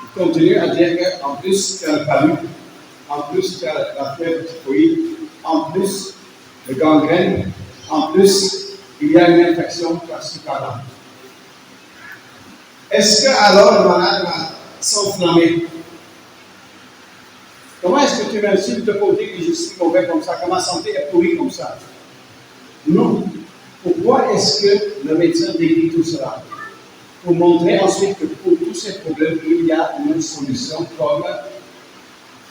Il continue à dire qu'en plus qu'il y a le palu, en plus qu'il y a la fièvre typhoïde, en plus le gangrène, en plus il y a une infection par-ci par-là. Est-ce que alors le malade va s'enflammer? Comment est-ce que tu m'insultes pour dire que je suis mauvais comme ça, que ma santé est pourrie comme ça? Non. Pourquoi est-ce que le médecin décrit tout cela? Pour montrer ensuite que pour tous ces problèmes, il y a une solution comme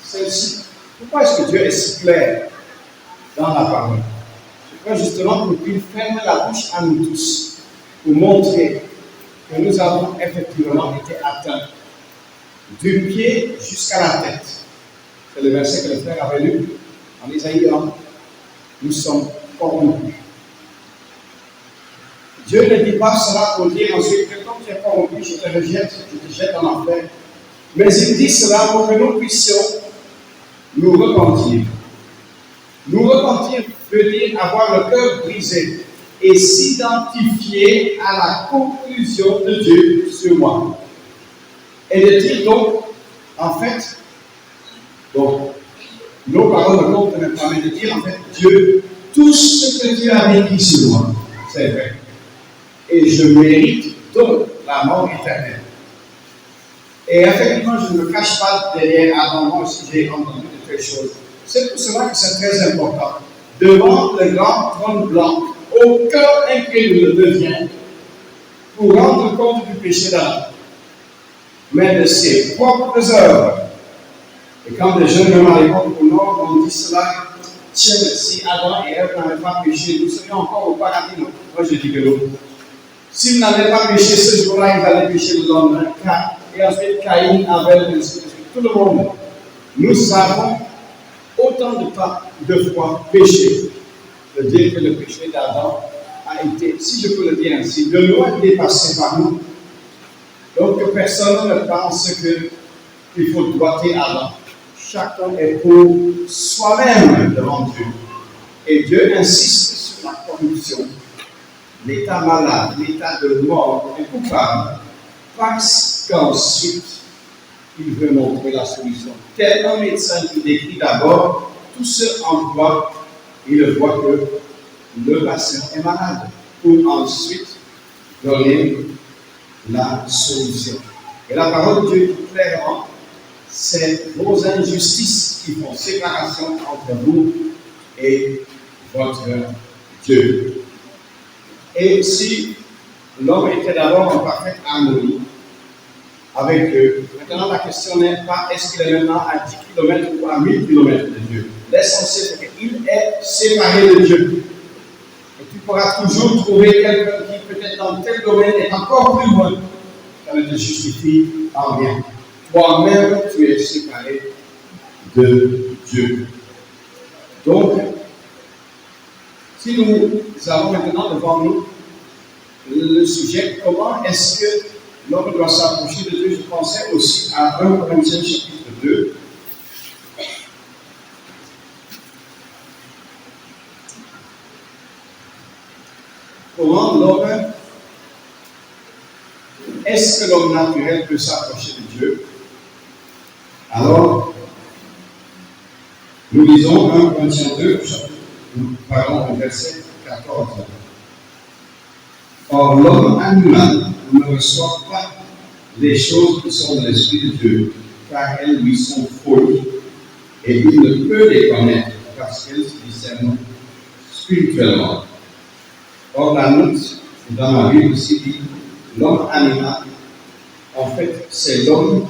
celle-ci. Pourquoi est-ce que Dieu est si clair dans la parole? Je crois justement pour qu'il ferme la bouche à nous tous, pour montrer que nous avons effectivement été atteints du pied jusqu'à la tête. C'est le verset que le frère avait lu en Isaïe 1. Nous sommes corrompus. Dieu ne dit pas cela pour dire ensuite que comme tu es corrompu, je te rejette, je te jette en enfer. Mais il dit cela pour que nous puissions nous repentir. Nous repentir veut dire avoir le cœur brisé et s'identifier à la conclusion de Dieu sur moi. Et de dire donc, en fait, donc, nos paroles ne comptent même pas, mais de dire en fait, Dieu, tout ce que Dieu a écrit sur moi, c'est vrai. Et je mérite donc la mort éternelle. Et effectivement, je ne me cache pas derrière Adam, moi aussi j'ai entendu de telles choses. C'est pour cela que c'est très important. Devant le grand trône blanc, aucun incrédule ne vient pour rendre compte du péché d'Adam, mais de ses propres œuvres. Et quand des jeunes hommes à l'époque au nord ont dit cela, tiens, si Adam et Ève n'avaient pas péché, nous serions encore au paradis. Non. Moi je dis que non. S'ils n'avaient pas péché ce jour-là, ils allaient pécher le lendemain. Et ensuite, Caïn, Abel, tout le monde. Nous avons autant de fois péché. De dire que le péché d'Adam a été, si je peux le dire ainsi, de loin dépassé par nous. Donc personne ne pense qu'il faut doiter Adam. Chacun est pour soi-même devant Dieu. Et Dieu insiste sur la corruption, l'état malade, l'état de mort est coupable, parce qu'ensuite, il veut montrer la solution. Tel un médecin qui décrit d'abord tout ce en quoi il voit que le patient est malade, pour ensuite donner la solution. Et la parole de Dieu dit clairement, c'est vos injustices qui font séparation entre vous et votre Dieu. Et si l'homme était d'abord en parfaite harmonie avec Dieu, maintenant la question n'est pas est-ce qu'il est maintenant à 10 km ou à 1000 km de Dieu. L'essentiel c'est qu'il est séparé de Dieu. Et tu pourras toujours trouver quelqu'un qui peut-être dans tel domaine est encore plus loin. Ça ne te justifie en rien. Toi-même, tu es séparé de Dieu. Donc, si nous avons maintenant devant nous le sujet, comment est-ce que l'homme doit s'approcher de Dieu, je pensais aussi à 1 Corinthiens chapitre 2. Comment l'homme, est-ce que l'homme naturel peut s'approcher de Dieu? Alors, nous lisons 1 Corinthiens 2, pardon, verset 14. Or, l'homme animal ne reçoit pas les choses qui sont de l'Esprit de Dieu, car elles lui sont folles, et il ne peut les connaître, parce qu'elles se discernent spirituellement. Or, la note, dans ma Bible aussi, dit l'homme animal, en fait, c'est l'homme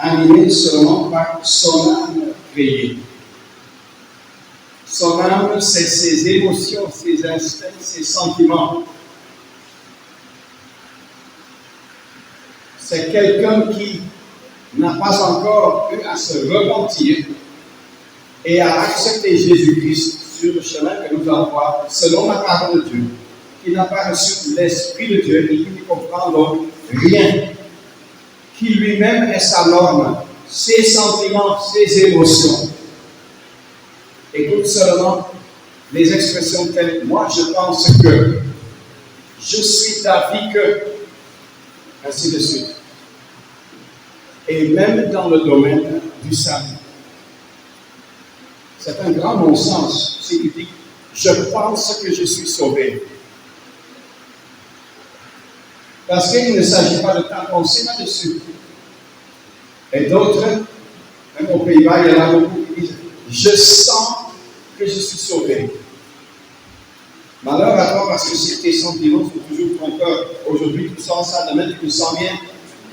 animé seulement par son âme créée. Son âme, c'est ses émotions, ses instincts, ses sentiments. C'est quelqu'un qui n'a pas encore eu à se repentir et à accepter Jésus-Christ sur le chemin que nous allons voir, selon la parole de Dieu, qui n'a pas reçu l'Esprit de Dieu et qui ne comprend donc rien, qui lui-même est sa norme, ses sentiments, ses émotions. Écoute seulement les expressions telles, moi je pense que, je suis d'avis que, ainsi de suite. Et même dans le domaine du salut. C'est un grand non-sens. S'il dit, je pense que je suis sauvé. Parce qu'il ne s'agit pas de t'avancer là-dessus. Et d'autres, même aux Pays-Bas, il y en a beaucoup qui disent, je sens que je suis sauvé. Malheur à toi parce que si tes sentiments sont toujours trompeurs. Aujourd'hui, tu sens ça, demain, tu le sens bien.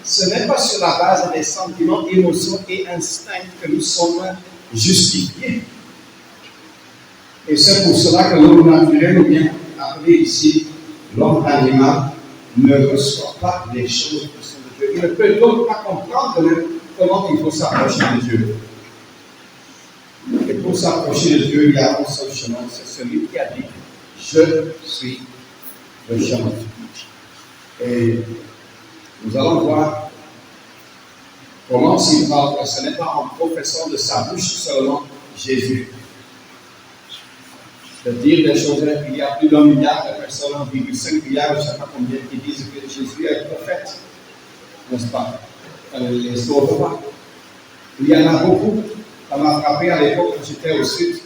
Ce n'est pas sur la base des sentiments, émotions et instincts que nous sommes justifiés. Et c'est pour cela que l'homme naturel, ou bien appelé ici l'homme animal, ne reçoit pas les choses qui sont de Dieu. Il ne peut donc pas comprendre comment il faut s'approcher de Dieu. Et pour s'approcher de Dieu, il y a un seul chemin, c'est celui qui a dit « Je suis le chemin ». Et nous allons voir comment s'il parle, ce n'est pas en professant de sa bouche seulement Jésus. De dire des choses, il y a plus d'1 milliard de personnes, 1,5 milliard, je ne sais pas combien, qui disent que Jésus est prophète, n'est-ce pas? Les sauves. Il y en a beaucoup. Ça m'a frappé à l'époque où j'étais au sud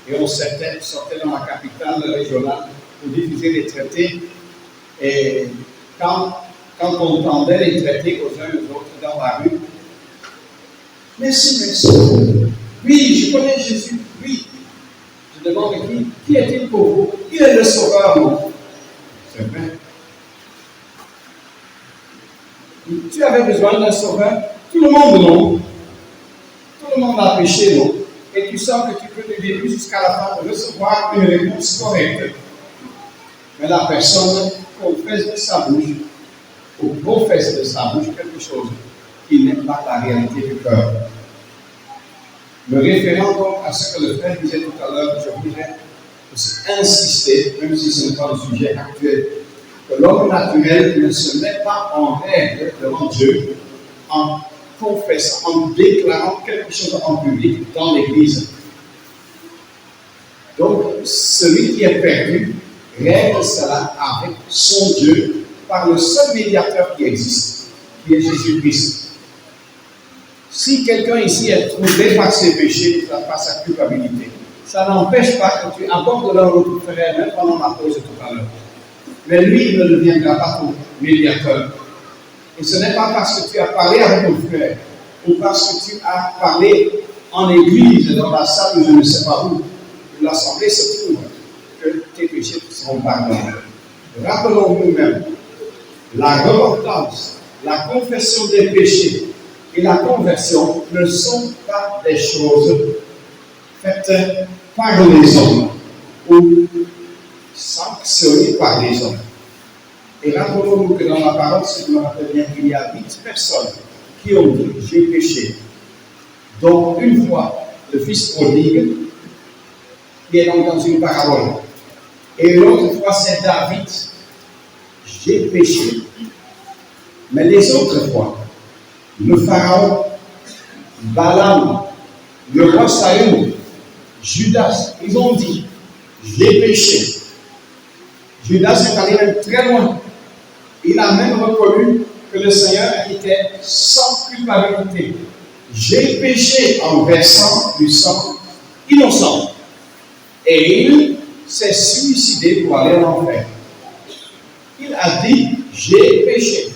et on sortait dans la capitale régionale pour diffuser les traités. Et quand quand on tendait les traités aux uns aux autres dans la rue. Merci, merci. Oui, je connais Jésus. Oui. Je demande qui est-il pour vous? Il est le sauveur, non? C'est vrai. Tu avais besoin d'un sauveur? Tout le monde, non? Tout le monde a péché, non? Et tu sens que tu peux du début jusqu'à la fin recevoir une réponse correcte. Mais la personne confesse de sa bouche, ou professe de sa bouche quelque chose qui n'est pas la réalité du cœur. Me référant donc à ce que le frère disait tout à l'heure, je voudrais aussi insister, même si ce n'est pas le sujet actuel, que l'homme naturel ne se met pas en règle devant Dieu en confessant, en déclarant quelque chose en public dans l'Église. Donc, celui qui est perdu règle cela avec son Dieu par le seul médiateur qui existe, qui est Jésus-Christ. Si quelqu'un ici est troublé par ses péchés, par sa culpabilité, ça n'empêche pas que tu abordes l'autre frère, même pendant la pause tout à l'heure. Mais lui, il ne deviendra pas ton médiateur. Et ce n'est pas parce que tu as parlé avec ton frère, ou parce que tu as parlé en église, dans la salle, ou je ne sais pas où, où l'assemblée se trouve, que tes péchés seront pardonnés. Rappelons-nous même, la repentance, la confession des péchés et la conversion ne sont pas des choses faites par les hommes ou sanctionnées par les hommes. Et rappelons-nous que dans la parole, si je me rappelle bien, il y a 8 personnes qui ont dit « j'ai péché ». Donc, une fois, le fils prodigue, qui est donc dans une parabole. Et l'autre fois, c'est David « j'ai péché ». Mais les autres fois, le pharaon, Balaam, le roi Saül, Judas, ils ont dit « j'ai péché ». Judas est allé même très loin. Il a même reconnu que le Seigneur était sans culpabilité. J'ai péché en versant du sang innocent. Et il s'est suicidé pour aller en enfer. Il a dit, j'ai péché.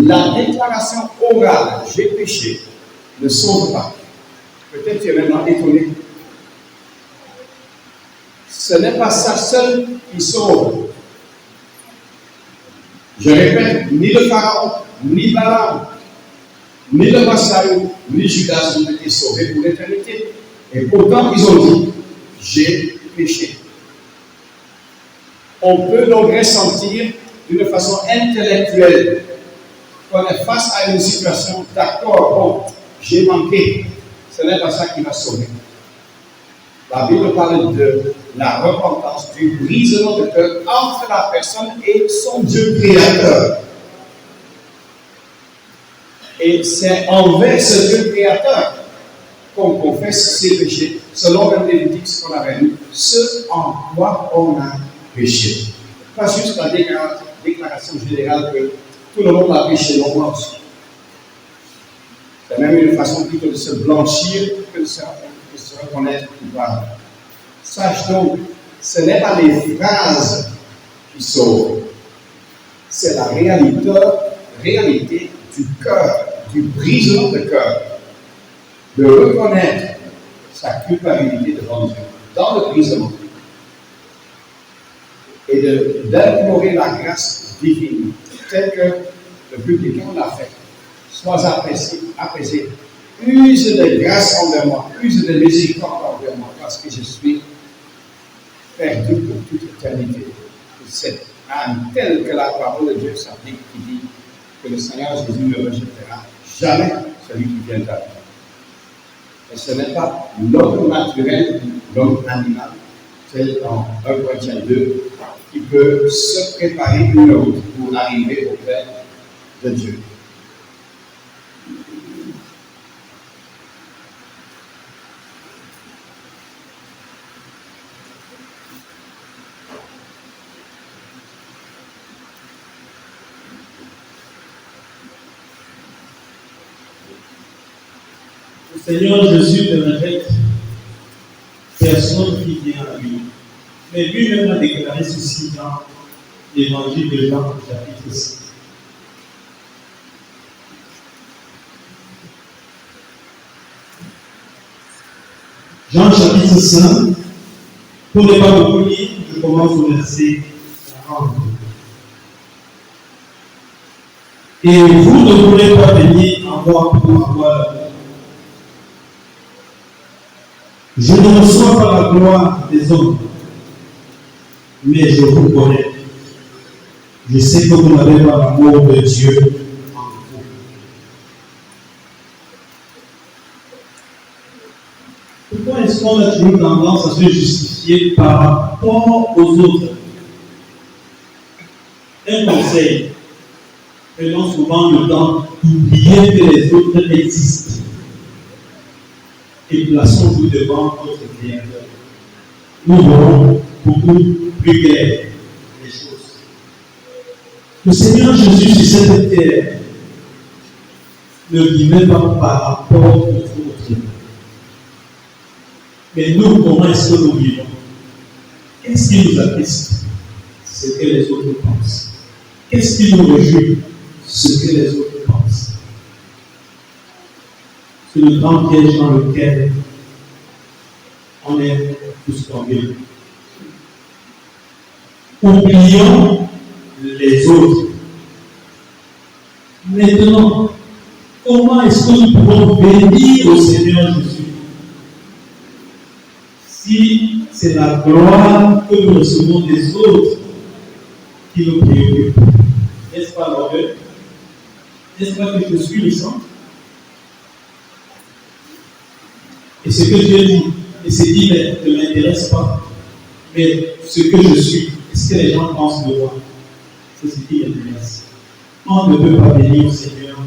La déclaration orale, j'ai péché, ne sauve pas. Peut-être tu es maintenant étonné. Ce n'est pas ça seul qui sauve. Je répète, ni le pharaon, ni Balaam, ni le roi Saül, ni Judas n'ont été sauvés pour l'éternité. Et pourtant, ils ont dit, j'ai péché. On peut donc ressentir d'une façon intellectuelle qu'on est face à une situation, d'accord, bon, j'ai manqué. Ce n'est pas ça qui va sauver. La Bible parle de la repentance, du brisement de cœur entre la personne et son Dieu créateur. Et c'est envers ce Dieu créateur qu'on confesse ses péchés, selon le Lévitique qu'on avait lu, ce en quoi on a péché. Pas juste la déclaration générale que tout le monde a péché, non moi aussi. C'est même une façon plutôt de se blanchir que de se reconnaître coupable. Sache donc, ce n'est pas les phrases qui sauvent, c'est la réalité du cœur, du brisement de cœur, de reconnaître sa culpabilité devant Dieu, dans le brisement, et d'implorer la grâce divine, telle que le publicain l'a fait. Sois apaisé, use de grâce envers moi, use de miséricorde envers moi, parce que je suis perdu pour toute éternité. C'est âme telle que la parole de Dieu s'applique, qui dit que le Seigneur Jésus ne rejettera jamais celui qui vient à lui. Et ce n'est pas l'homme naturel, l'homme animal, c'est dans 1 Corinthiens 2, qui peut se préparer une route pour arriver auprès de Dieu. Seigneur Jésus ne rejette personne qui vient à lui. Mais lui-même a déclaré ceci dans l'évangile de Jean, chapitre 6. Jean chapitre 5, pour ne pas beaucoup lire, je commence au verset 40. Et vous ne voulez pas venir en moi pour avoir la gloire. Je ne reçois pas la gloire des hommes, mais je vous connais. Je sais que vous n'avez pas l'amour de Dieu en vous. Pourquoi est-ce qu'on a toujours tendance à se justifier par rapport aux autres? Un conseil, prenons souvent le temps d'oublier que les autres existent et plaçons-nous devant notre Créateur. Nous verrons beaucoup plus clair les choses. Le Seigneur Jésus sur cette terre ne vivait pas par rapport aux autres. Mais nous, comment est-ce que nous vivons? Qu'est-ce qui nous attriste? Ce que les autres pensent. Qu'est-ce qui nous réjouit? Ce que les autres pensent. C'est le grand piège dans lequel on est tous tombés. Oublions les autres. Maintenant, comment est-ce que nous pouvons bénir au Seigneur Jésus? Si c'est la gloire que nous recevons des autres qui nous préoccupe, n'est-ce pas l'orgueil? N'est-ce pas que je suis le sang? Et ce que Dieu dit, et c'est dit, ne m'intéresse pas. Mais ce que je suis, est-ce que les gens pensent de moi? C'est ce qui m'intéresse. On ne peut pas bénir au Seigneur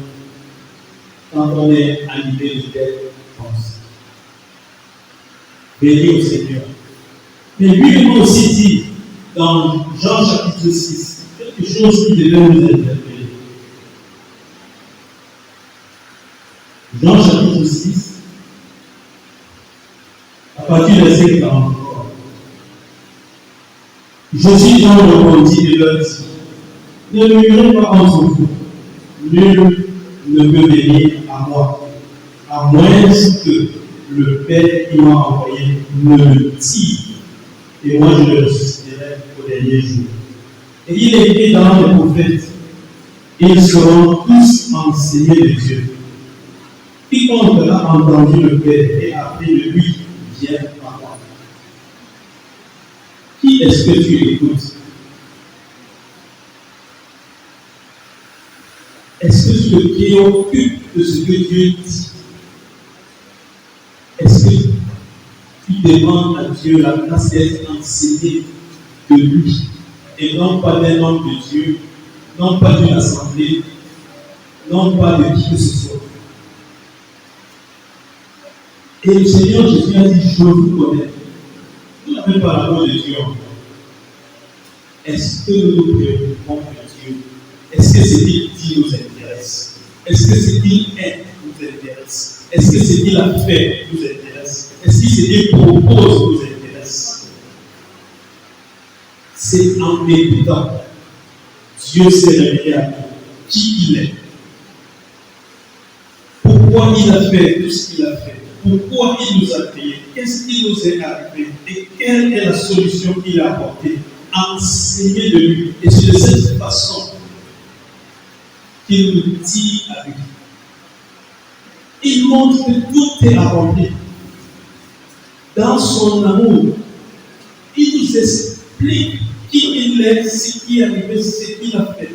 quand on est animé de telles pensées. Bénir au Seigneur. Mais lui m'a aussi dit dans Jean chapitre 6, quelque chose qui devait nous interpeller. Jean chapitre 6, à partir du verset 43. Jésus Jean répondit et leur dit, ne murmurez pas entre vous, nul ne peut venir à moi, à moins que le Père qui m'a envoyé me le tire, et moi je le ressusciterai au dernier jour. Et il est écrit dans les prophètes, ils seront tous enseignés de Dieu. Quiconque a entendu le Père et appris de lui vient à moi. Qui est-ce que tu écoutes? Est-ce que tu te préoccupes de ce que Dieu dit? Est-ce que tu demandes à Dieu la grâce d'être enseigné de lui et non pas d'un homme de Dieu, non pas d'une assemblée, non pas de qui que ce soit? Et le Seigneur Jésus a dit, je vous connais. Vous n'avez pas l'amour de Dieu encore. Est-ce que nous nous préoccupons de Dieu? Est-ce que ce qu'il dit nous intéresse? Est-ce que ce qu'il est nous intéresse? Est-ce que ce qu'il a fait nous intéresse? Est-ce que ce qu'il propose nous intéresse? C'est en écoutant. Dieu s'est révélé à nous qui il est. Pourquoi il a fait tout ce qu'il a fait? Pourquoi il nous a créés? Qu'est-ce qui nous est arrivé? Et quelle est la solution qu'il a apportée? Enseigner de lui. Et c'est de cette façon qu'il nous dit à lui. Il montre que tout est accompli. Dans son amour, il nous explique qui il est, ce qui est arrivé, ce qu'il a fait.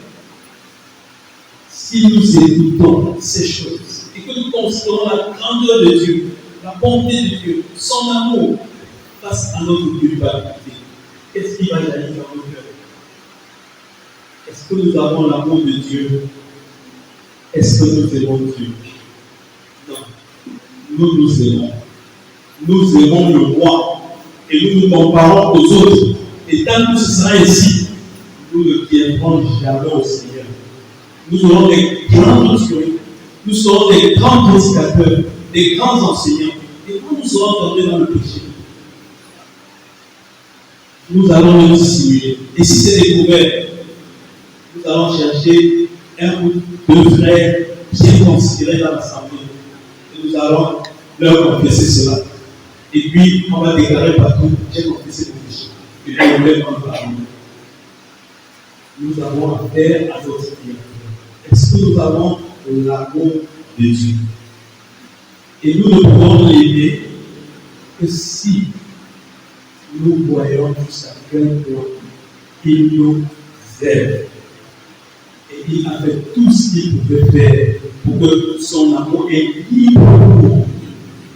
Si nous écoutons ces choses et que nous considérons la grandeur de Dieu, la bonté de Dieu, son amour face à notre culpabilité, qu'est-ce qui va jaillir dans nos cœurs? Est-ce que nous avons l'amour de Dieu? Est-ce que nous aimons Dieu? Non. Nous nous aimons. Nous aimons le roi et nous nous comparons aux autres. Et tant que ce sera ainsi, nous ne viendrons jamais au Seigneur. Nous aurons des grands enseignants, nous serons des grands prédicateurs, des grands enseignants. Et quand nous serons tombés dans le péché, nous allons le dissimuler. Et si c'est découvert, nous allons chercher un ou deux frères bien considérés dans l'assemblée. Et nous allons leur confesser cela. Et puis, on va déclarer partout, j'ai confessé mon péché. Et je vais prendre parmi nous. Nous avons affaire à notre Dieu. Est-ce que nous avons l'amour de Dieu? Et nous ne pouvons l'aimer que si nous voyons jusqu'à quel point il nous aime. Et il a fait tout ce qu'il pouvait faire pour que son amour est libre pour nous.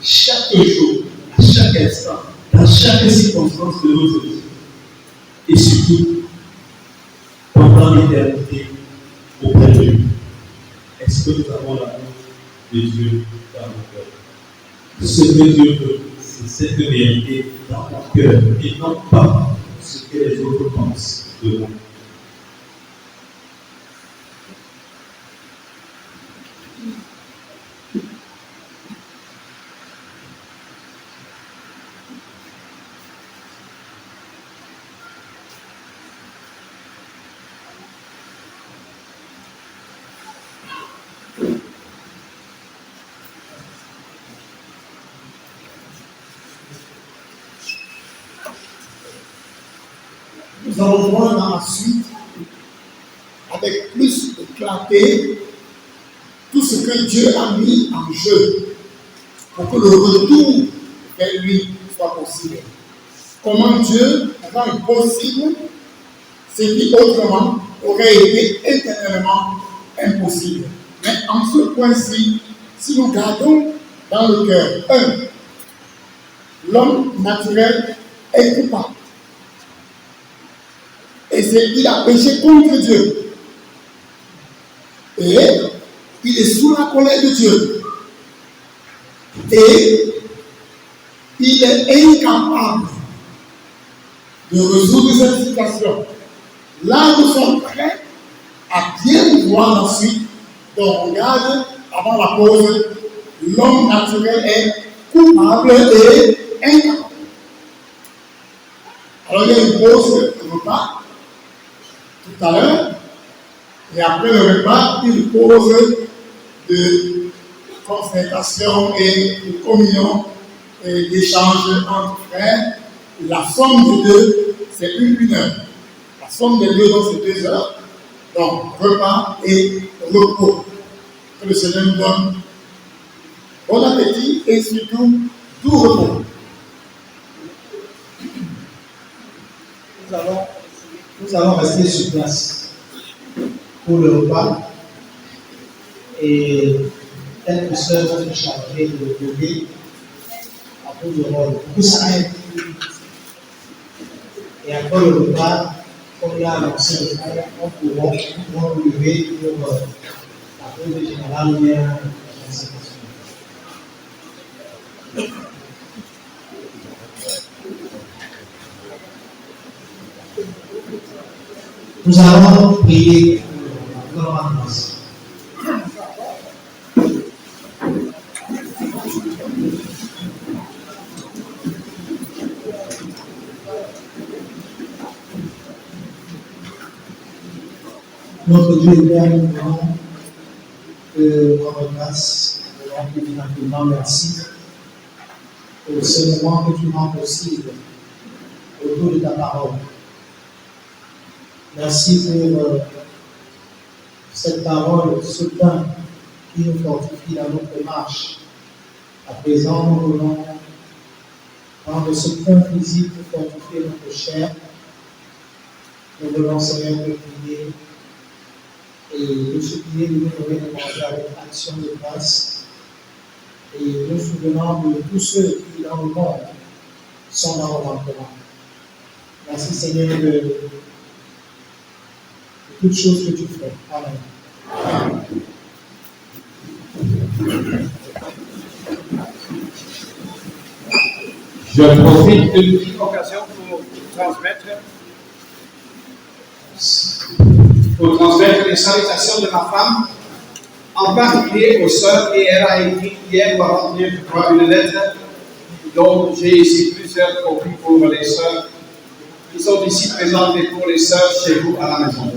Chaque jour, à chaque instant, dans chaque circonstance de notre vie. Et surtout, pendant l'éternité, auprès de lui. Est-ce que nous avons l'amour de Dieu dans nos cœurs? Ce que Dieu veut, c'est cette vérité dans mon cœur et non pas ce que les autres pensent de moi. Nous allons voir dans la suite, avec plus de clarté, tout ce que Dieu a mis en jeu pour que le retour vers lui soit possible. Comment Dieu rend possible ce qui autrement aurait été éternellement impossible. Mais en ce point-ci, si nous gardons dans le cœur, l'homme naturel est coupable. Et il a péché contre Dieu. Et il est sous la colère de Dieu. Et il est incapable de résoudre cette situation. Là, nous sommes prêts à bien voir ensuite. Donc, regarde, avant la pause, l'homme naturel est coupable et incapable. Alors, il y a une pause de repas tout à l'heure, et après le repas, une pause de concertation et de communion et d'échange entre frères. La somme des deux, c'est une heure. La somme des deux, donc, c'est 2 heures. Donc, repas et repos. Que le Seigneur nous donne bon appétit et surtout tout repos. Nous allons rester sur place pour le repas et quelques sœurs vont se charger de lever à tour de rôle. Pour ça, et après le repas, comme l'a annoncé le frère, on pourra nous lever pour la pause générale ou bien la conséquence. Nous allons prier pour la grâce. Notre Dieu et Père, nous voulons te rendre grâce, nous voulons te dire infiniment merci pour ce moment que tu rends possible autour de ta parole. Merci pour cette parole, ce pain qui nous fortifie dans notre marche. À présent, nous voulons prendre ce pain physique pour fortifier notre chair. Nous voulons, Seigneur, te prier et nous supplier de nous donner de manger avec action de grâce. Et nous souvenons de tous ceux qui, dans le monde, sont dans le manquement. Merci, Seigneur, de toutes choses que tu fais. Amen. Je profite d'une petite occasion pour transmettre les salutations de ma femme, en particulier aux sœurs, et elle a écrit hier pour remplir, je crois, une lettre. Donc j'ai ici plusieurs copies pour les sœurs qui sont ici présentes et pour les sœurs chez vous à la maison.